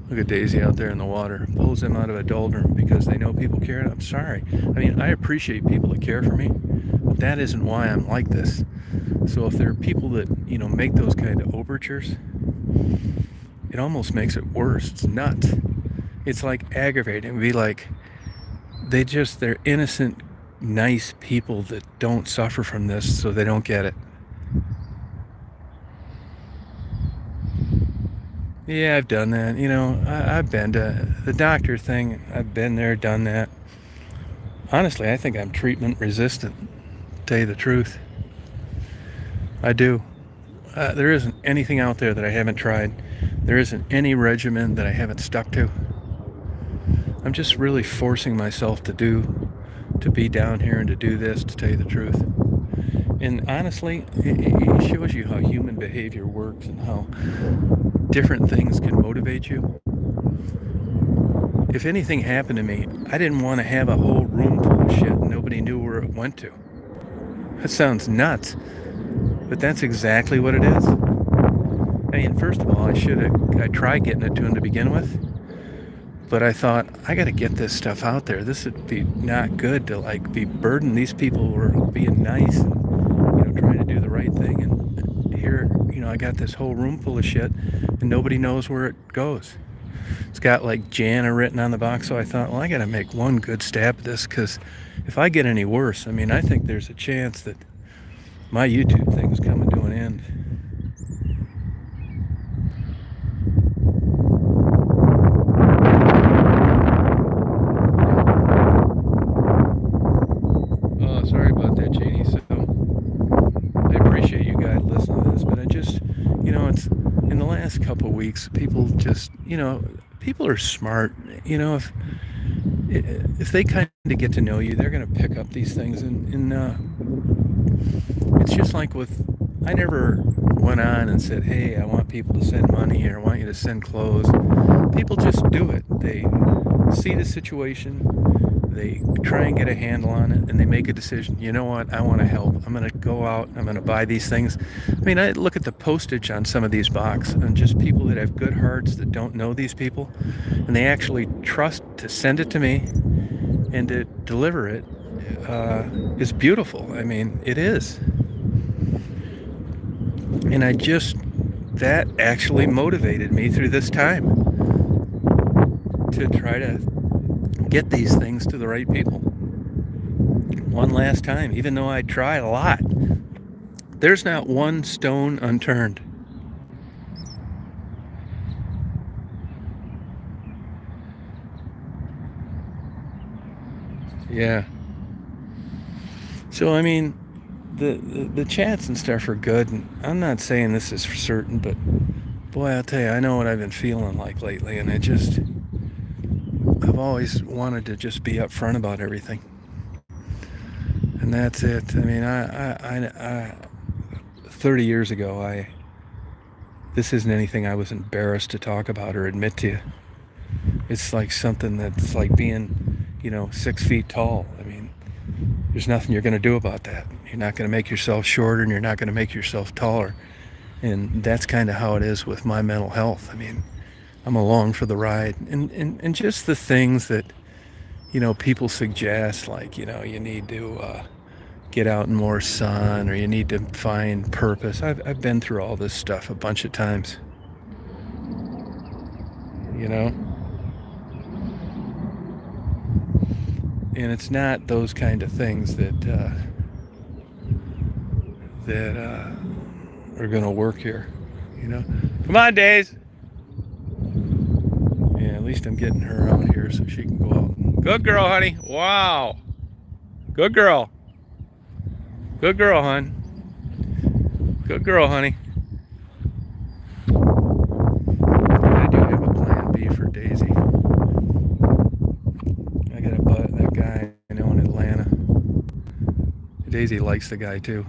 Look at Daisy out there in the water. Pulls them out of a doldrum because they know people care. I'm sorry. I mean, I appreciate people that care for me, but that isn't why I'm like this. So if there are people that, you know, make those kind of overtures, it almost makes it worse. It's nuts. It's like aggravating. It'd be like they're innocent, nice people that don't suffer from this, so they don't get it. Yeah, I've done that. You know, I've been to the doctor thing. I've been there, done that. Honestly, I think I'm treatment resistant, to tell you the truth. I do. There isn't anything out there that I haven't tried. There isn't any regimen that I haven't stuck to. I'm just really forcing myself to be down here and to do this, to tell you the truth. And honestly, it shows you how human behavior works and how different things can motivate you. If anything happened to me, I didn't want to have a whole room full of shit and nobody knew where it went to. That sounds nuts, but that's exactly what it is. I mean, first of all, I tried getting it to him to begin with, but I thought, I got to get this stuff out there. This would be not good to like be burdened. These people were being nice and, you know, trying to do the right thing. And here, you know, I got this whole room full of shit and nobody knows where it goes. It's got like Jana written on the box. So I thought, well, I got to make one good stab at this, because if I get any worse, I mean, I think there's a chance that my YouTube thing is coming to an end. Oh, sorry about that, Janie. So I appreciate you guys listening to this, but I just, you know, it's in the last couple of weeks, people just, you know, people are smart. You know, if they kind of get to know you, they're going to pick up these things. And it's just like I never went on and said, hey, I want people to send money or I want you to send clothes. People just do it. They see the situation, they try and get a handle on it, and they make a decision. You know what? I want to help. I'm going to go out. I'm going to buy these things. I mean, I look at the postage on some of these boxes, and just people that have good hearts that don't know these people, and they actually trust to send it to me and to deliver it is beautiful. I mean, it is. And that actually motivated me through this time to try to get these things to the right people. One last time, even though I tried a lot, there's not one stone unturned. Yeah. So, I mean, the chats and stuff are good, and I'm not saying this is for certain, but boy, I'll tell you, I know what I've been feeling like lately, and I've always wanted to just be upfront about everything, and that's it. I mean, I 30 years ago, this isn't anything I was embarrassed to talk about or admit to you. It's like something that's like being, 6 feet tall. I mean, there's nothing you're going to do about that. You're not going to make yourself shorter, and you're not going to make yourself taller. And that's kind of how it is with my mental health. I mean, I'm along for the ride. And just the things that, people suggest, like, you need to get out in more sun, or you need to find purpose. I've been through all this stuff a bunch of times. And it's not those kind of things that are going to work here. Come on, Days. Yeah, at least I'm getting her out here so she can go out. Good girl, honey. Wow. Good girl. Good girl, hon. Good girl, honey. I do have a plan B for Daisy. I got that guy I know in Atlanta. Daisy likes the guy too.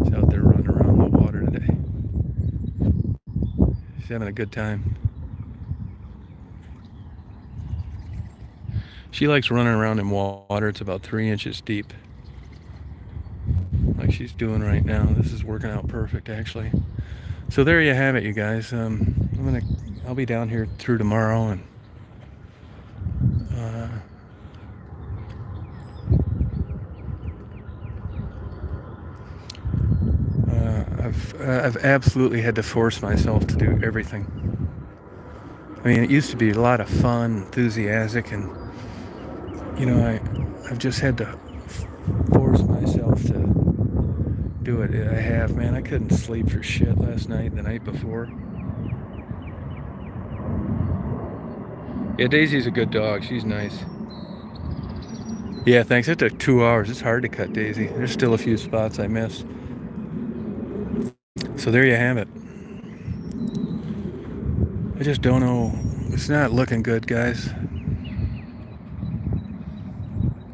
He's out there running around the water today. She's having a good time. She likes running around in water. It's about 3 inches deep. Like she's doing right now. This is working out perfect, actually. So there you have it, you guys. I'll be down here through tomorrow, and I've absolutely had to force myself to do everything. I mean, it used to be a lot of fun, enthusiastic, and I've just had to force myself to do it. I have, man. I couldn't sleep for shit last night and the night before. Yeah, Daisy's a good dog. She's nice. Yeah, thanks. It took 2 hours. It's hard to cut Daisy. There's still a few spots I missed. So there you have it. I just don't know. It's not looking good, guys.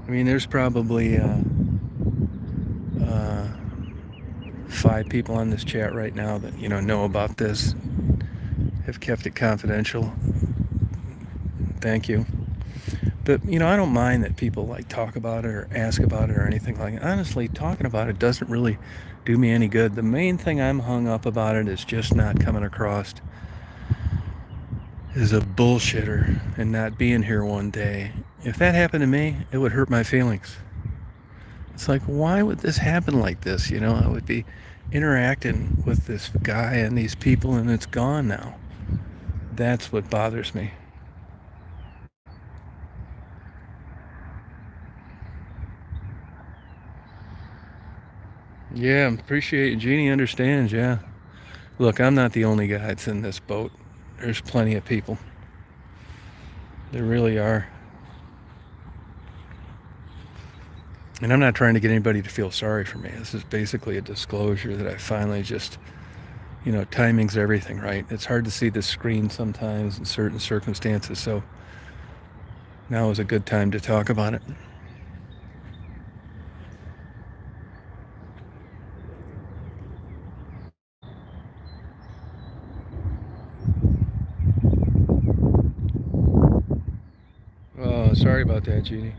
I mean, there's probably 5 people on this chat right now that know about this, have kept it confidential. Thank you. But I don't mind that people like talk about it or ask about it or anything like that. Honestly, talking about it doesn't really do me any good. The main thing I'm hung up about it is just not coming across as a bullshitter and not being here one day. If that happened to me, it would hurt my feelings. It's like, why would this happen like this? I would be interacting with this guy and these people, and it's gone now. That's what bothers me. Yeah, appreciate it. Jeannie understands, yeah. Look, I'm not the only guy that's in this boat. There's plenty of people. There really are. And I'm not trying to get anybody to feel sorry for me. This is basically a disclosure that I finally just, timing's everything, right? It's hard to see the screen sometimes in certain circumstances, so now is a good time to talk about it. Oh, sorry about that, Jeannie.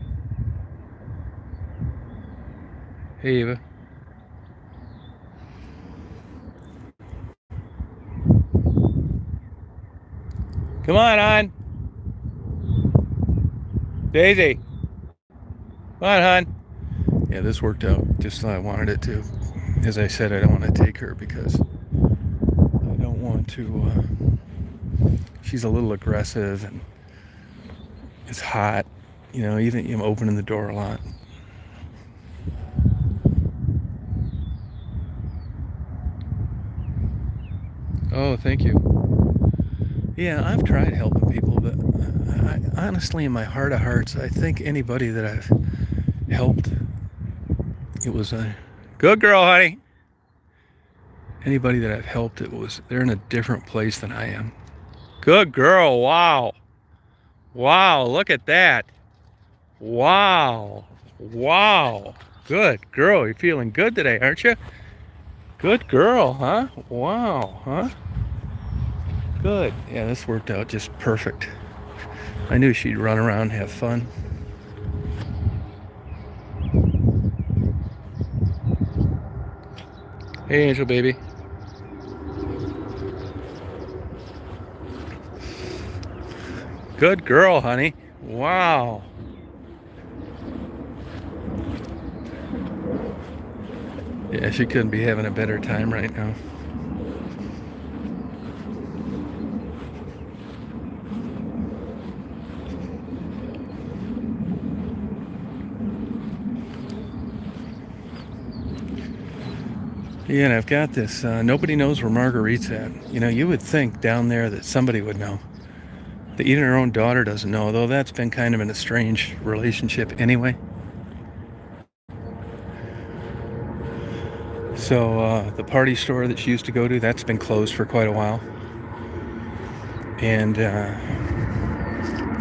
Hey, Eva. Come on. Daisy. Come on, hon. Yeah, this worked out just how I wanted it to. As I said, I don't want to take her because I don't want to. She's a little aggressive and it's hot. Even I'm opening the door a lot. Oh, thank you. Yeah, I've tried helping people, but honestly, in my heart of hearts, I think anybody that I've helped, it was a good girl, honey. Anybody that I've helped, they're in a different place than I am. Good girl. Wow. Look at that. Wow. Good girl. You're feeling good today, aren't you? Good girl, huh? Wow, huh? Good. Yeah, this worked out just perfect. I knew she'd run around and have fun. Hey, Angel baby. Good girl, honey. Wow. Yeah, she couldn't be having a better time right now. Yeah, and I've got this. Nobody knows where Marguerite's at. You know, you would think down there that somebody would know. That even her own daughter doesn't know, though that's been kind of an estranged relationship anyway. So the party store that she used to go to, that's been closed for quite a while. And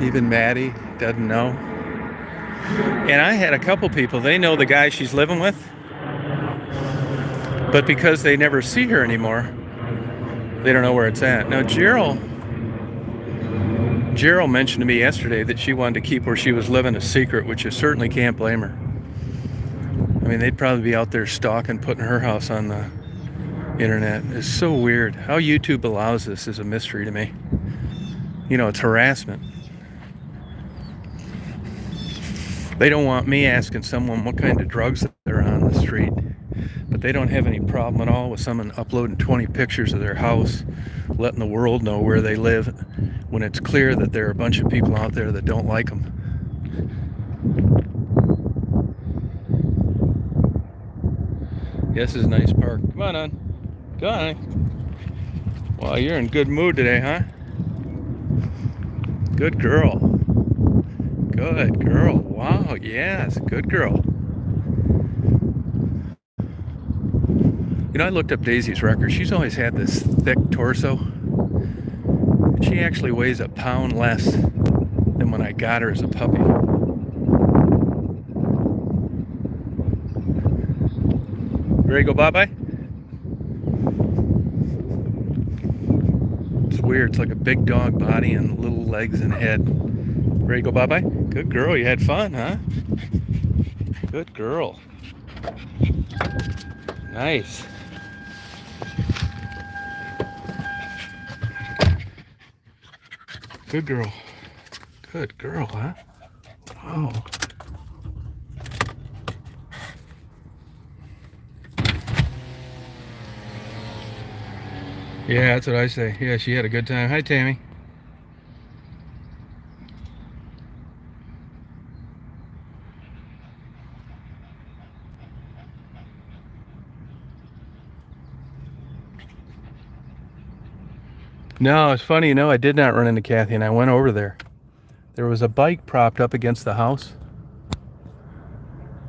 even Maddie doesn't know. And I had a couple people, they know the guy she's living with, but because they never see her anymore, they don't know where it's at. Now, Gerald mentioned to me yesterday that she wanted to keep where she was living a secret, which you certainly can't blame her. I mean, they'd probably be out there stalking, putting her house on the internet. It's so weird. How YouTube allows this is a mystery to me. You know, it's harassment. They don't want me asking someone what kind of drugs they're on the street, but they don't have any problem at all with someone uploading 20 pictures of their house, letting the world know where they live, when it's clear that there are a bunch of people out there that don't like them. Yes, it's a nice park. Come on. Go on. Well, you're in good mood today, huh? Good girl. Good girl. Wow, yes, good girl. You know, I looked up Daisy's record. She's always had this thick torso. She actually weighs a pound less than when I got her as a puppy. Ready to go bye-bye? It's weird. It's like a big dog body and little legs and head. Ready to go bye-bye? Good girl. You had fun, huh? Good girl. Nice. Good girl. Good girl, huh? Oh. Yeah, that's what I say. Yeah, she had a good time. Hi, Tammy. No, it's funny, you know, I did not run into Kathy, and I went over there. There was a bike propped up against the house,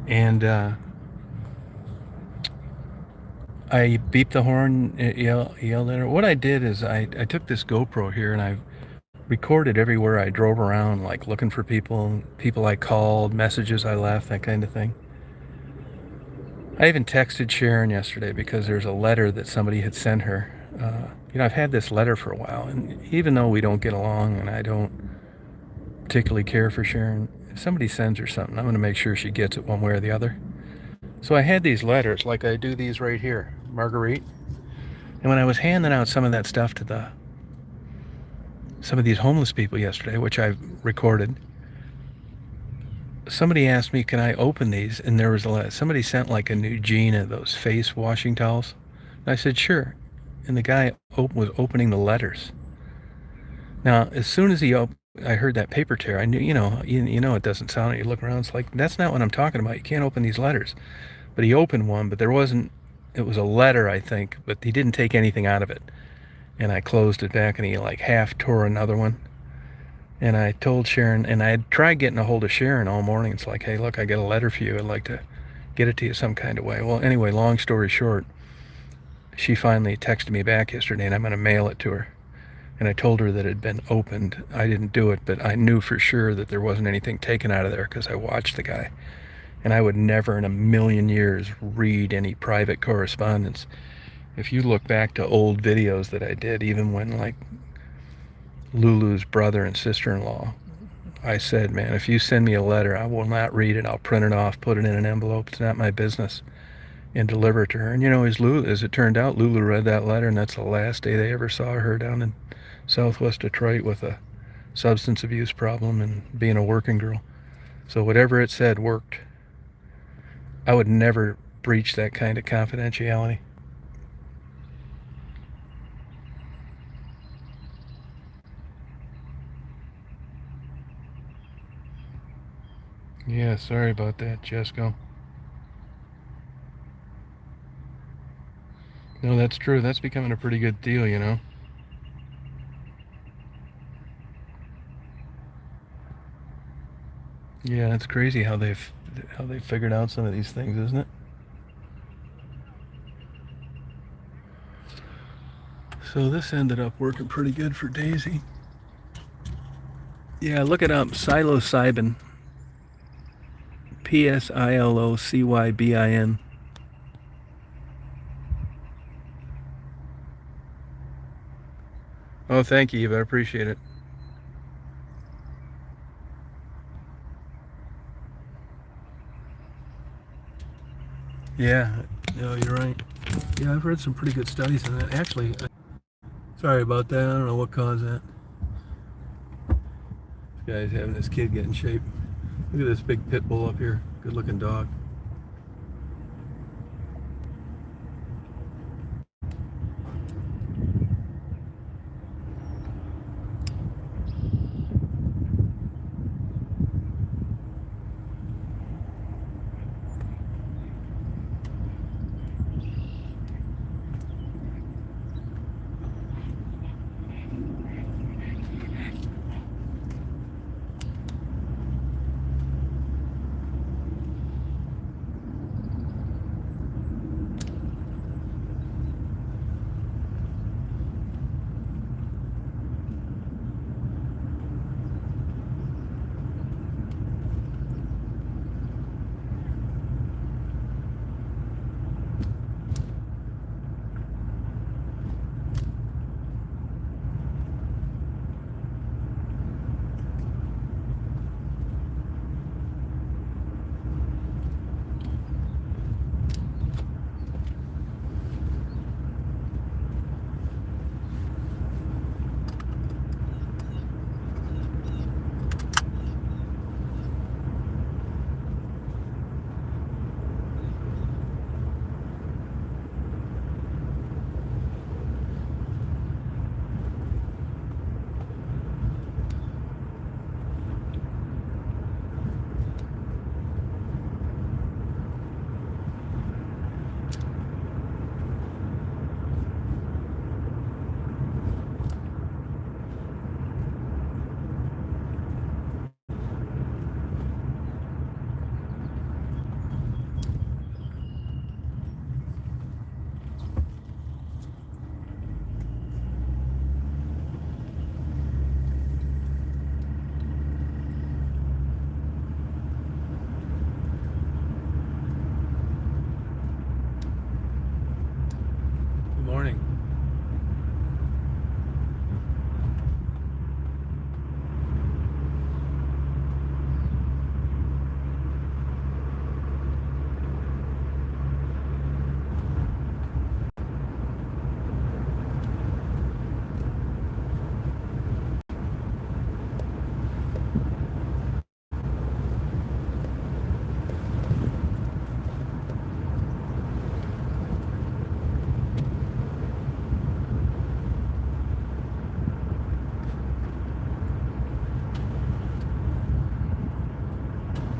and I beeped the horn, yelled at her. What I did is I took this GoPro here, and I recorded everywhere I drove around, like looking for people I called, messages I left, that kind of thing. I even texted Sharon yesterday because there's a letter that somebody had sent her. You know, I've had this letter for a while, and even though we don't get along and I don't particularly care for Sharon, if somebody sends her something, I'm going to make sure she gets it one way or the other. So I had these letters, like I do these right here, Marguerite. And when I was handing out some of that stuff to some of these homeless people yesterday, which I recorded, somebody asked me, can I open these? And there was somebody sent like a Nugena, those face washing towels. And I said, sure. And the guy was opening the letters. Now, as soon as I heard that paper tear, I knew, you know it doesn't sound, you look around, it's like, that's not what I'm talking about. You can't open these letters. But he opened one, but it was a letter, I think, but he didn't take anything out of it. And I closed it back, and he like half tore another one. And I told Sharon, and I had tried getting a hold of Sharon all morning. It's like, hey, look, I got a letter for you. I'd like to get it to you some kind of way. Well, anyway, long story short, she finally texted me back yesterday, and I'm going to mail it to her. And I told her that it had been opened. I didn't do it, but I knew for sure that there wasn't anything taken out of there because I watched the guy. And I would never in a million years read any private correspondence. If you look back to old videos that I did, even when like Lulu's brother and sister-in-law, I said, man, if you send me a letter, I will not read it. I'll print it off, put it in an envelope. It's not my business, and deliver it to her. And you know, as it turned out, Lulu read that letter, and that's the last day they ever saw her down in Southwest Detroit with a substance abuse problem and being a working girl. So whatever it said worked. I would never breach that kind of confidentiality. Yeah, sorry about that, Jesco. No, that's true. That's becoming a pretty good deal, you know. Yeah, it's crazy how they've figured out some of these things, isn't it? So this ended up working pretty good for Daisy. Yeah, look it up. Psilocybin. Psilocybin. Oh, thank you, Eva. I appreciate it. Yeah, no, you're right. Yeah, I've read some pretty good studies on that. Actually, sorry about that. I don't know what caused that. This guy's having his kid get in shape. Look at this big pit bull up here. Good looking dog. Good morning.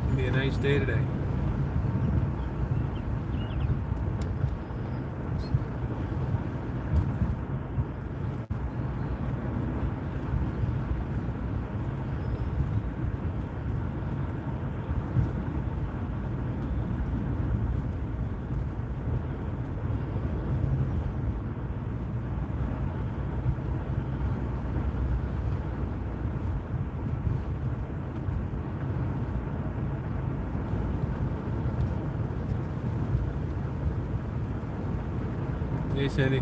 It'll be a nice day today. Hey, Sandy.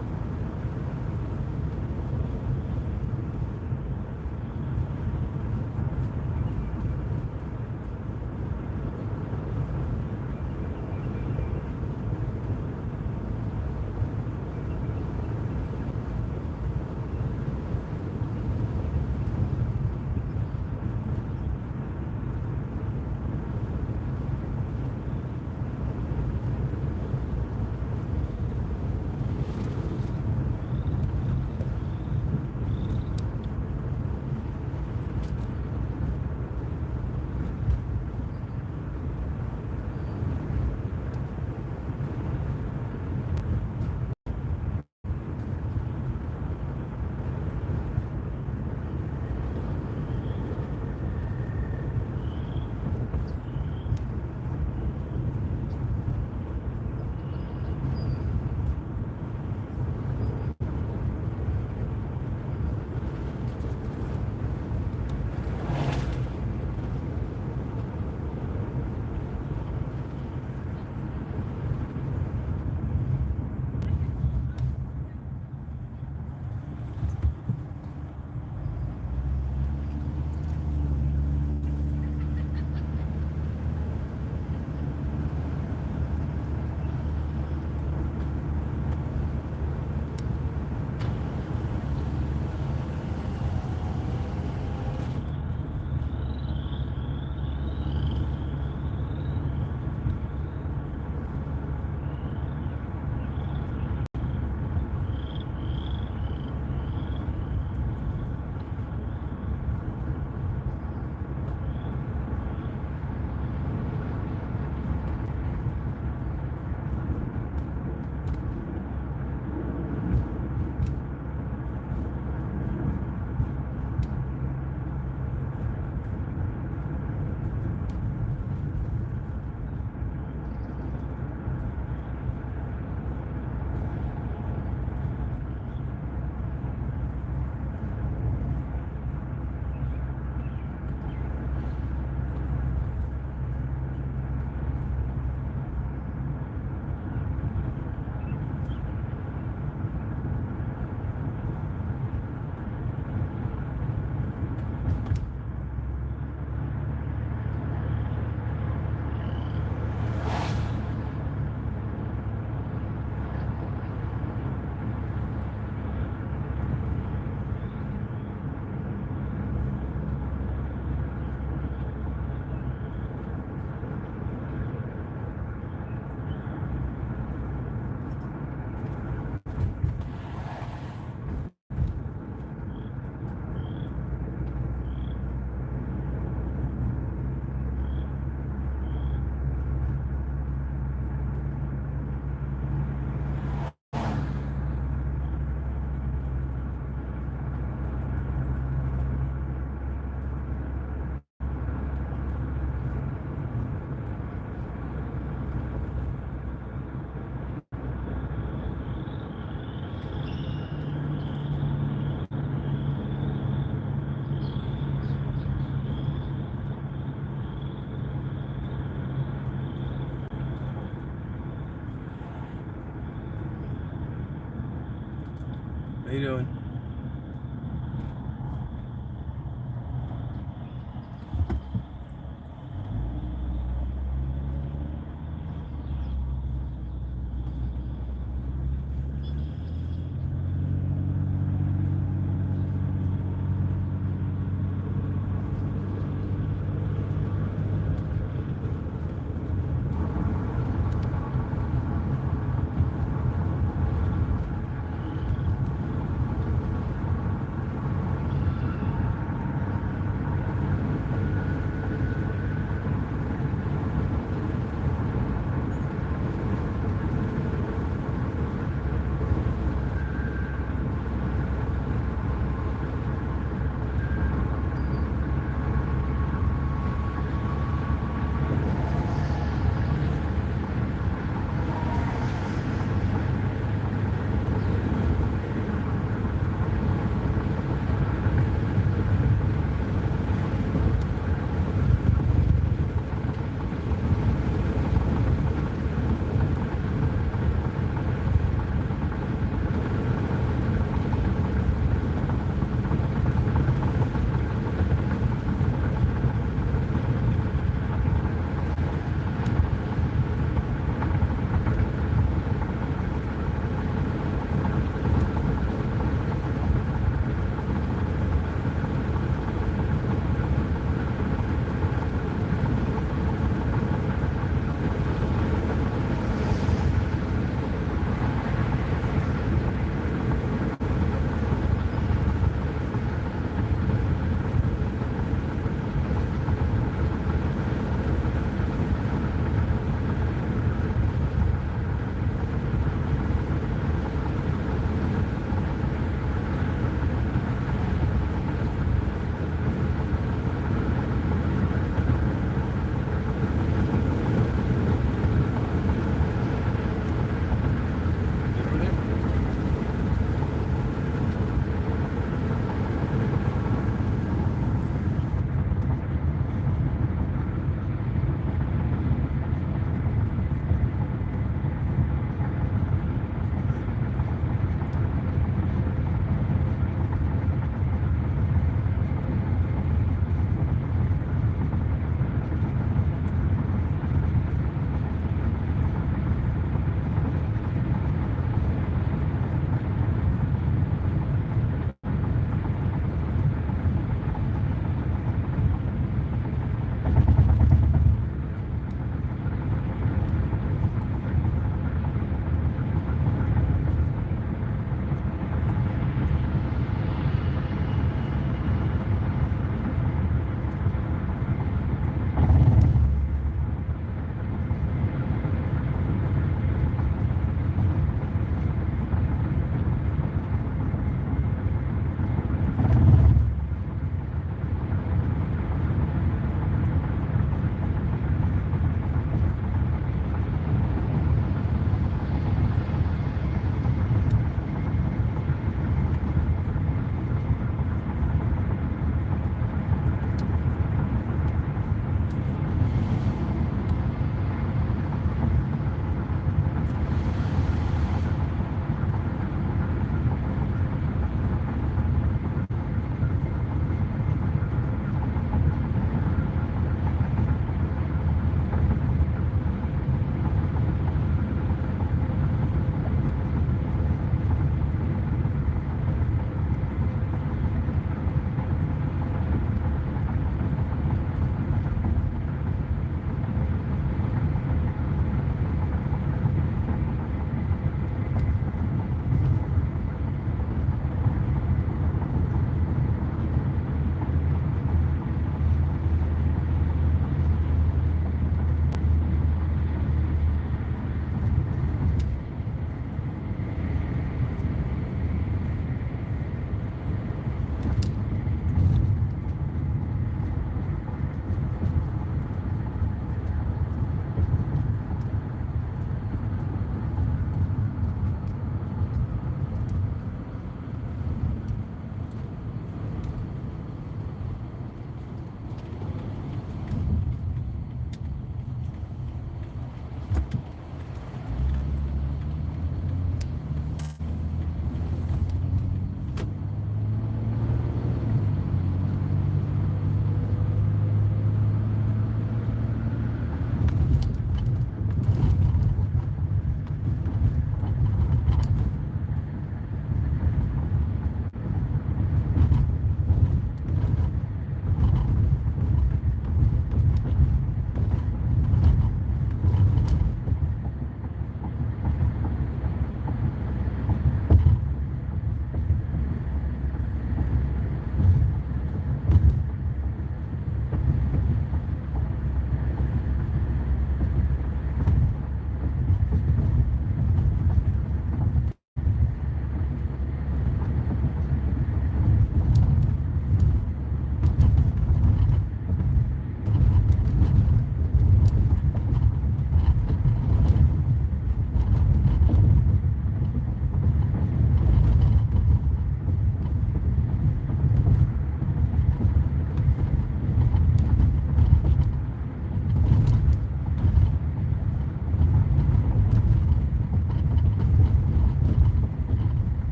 How you doing?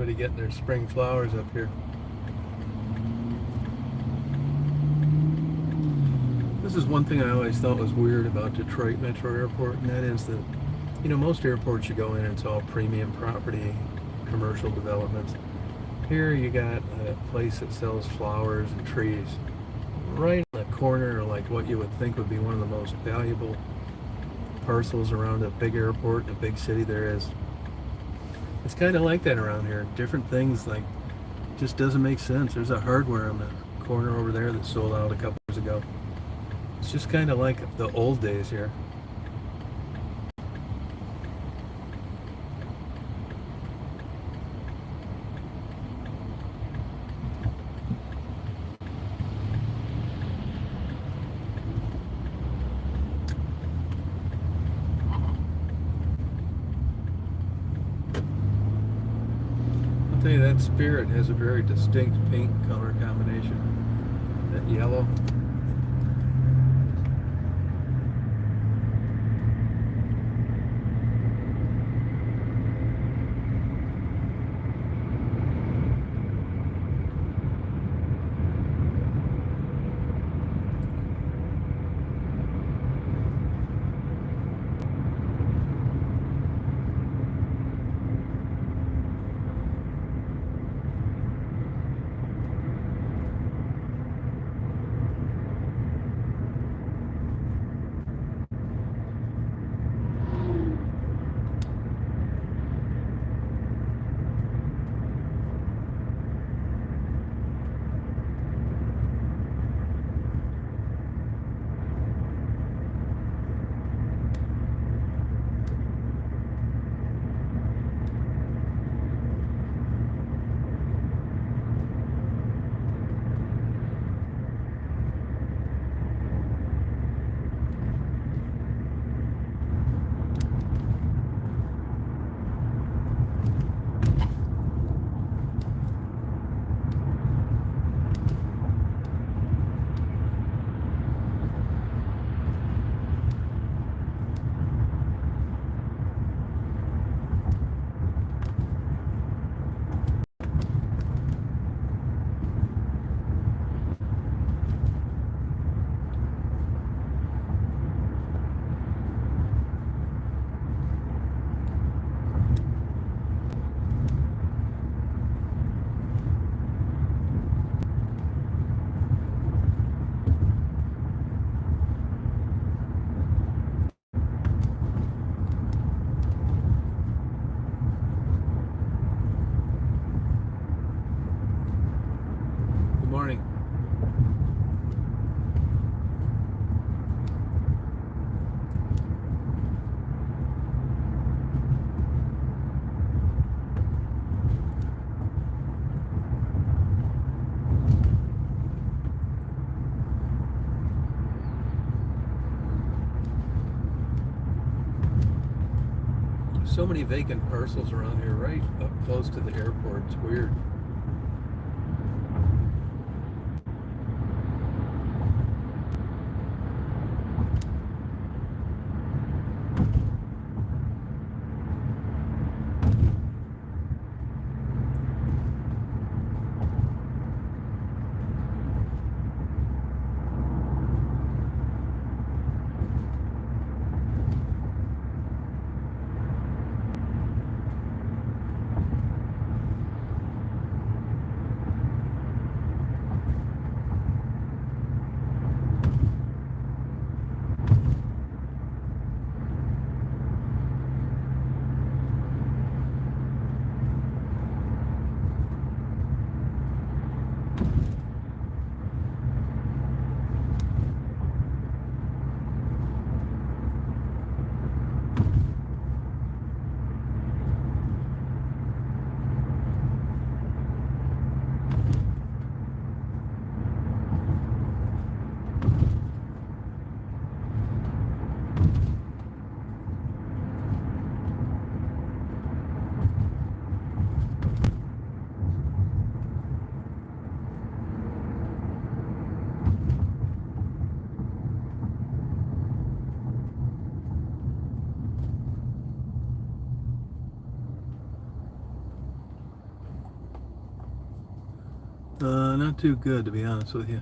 Everybody getting their spring flowers up here. This is one thing I always thought was weird about Detroit Metro Airport, and that is that, you know, most airports you go in, it's all premium property, commercial developments. Here you got a place that sells flowers and trees right in the corner of like what you would think would be one of the most valuable parcels around a big airport in a big city there is. It's kind of like that around here. Different things like just doesn't make sense. There's a hardware on the corner over there that sold out a couple years ago. It's just kind of like the old days here. I'll tell you, that Spirit has a very distinct paint color combination. That yellow. Good morning. So many vacant parcels around here, right up close to the airport. It's weird. Not too good, to be honest with you.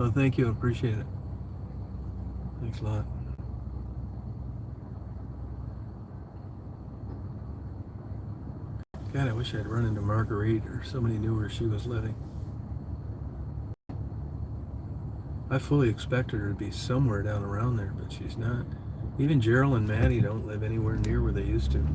Oh, thank you. I appreciate it. Thanks a lot. God, I wish I'd run into Marguerite or somebody knew where she was living. I fully expected her to be somewhere down around there, but she's not. Even Gerald and Maddie don't live anywhere near where they used to.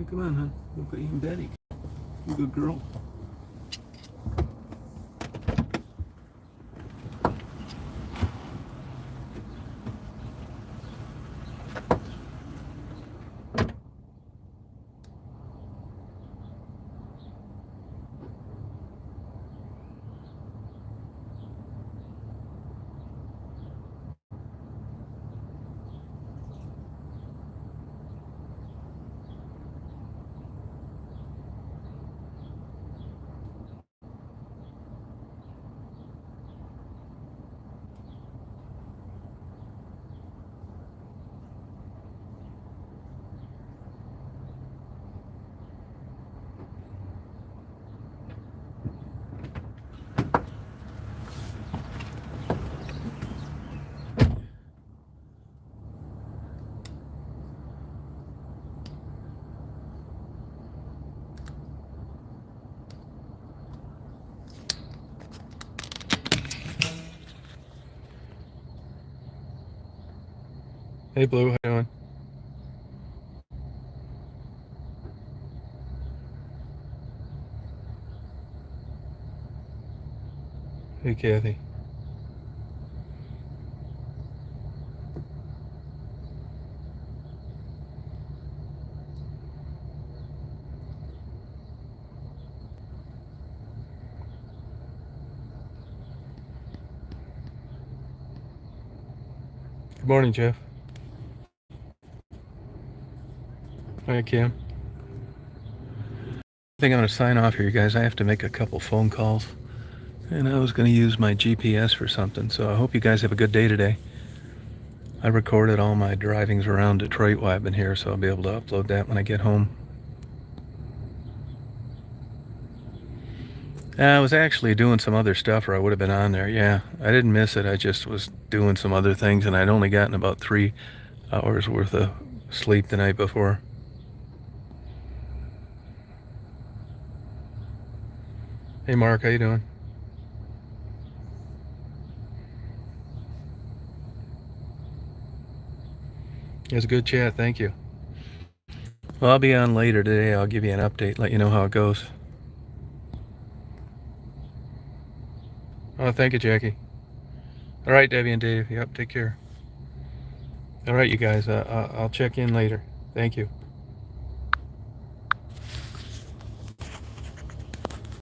come on, hon. We'll put you in bed. You good girl. Hey, Blue, how you doing? Hey, Kathy. Good morning, Jeff. Hi, Kim. I think I'm going to sign off here, you guys. I have to make a couple phone calls. And I was going to use my GPS for something, so I hope you guys have a good day today. I recorded all my drivings around Detroit while I've been here, so I'll be able to upload that when I get home. I was actually doing some other stuff, or I would have been on there. Yeah, I didn't miss it. I just was doing some other things, and I'd only gotten about 3 hours worth of sleep the night before. Hey, Mark, how you doing? It was a good chat, thank you. Well, I'll be on later today. I'll give you an update, let you know how it goes. Oh, thank you, Jackie. All right, Debbie and Dave. Yep, take care. All right, you guys. I'll check in later. Thank you.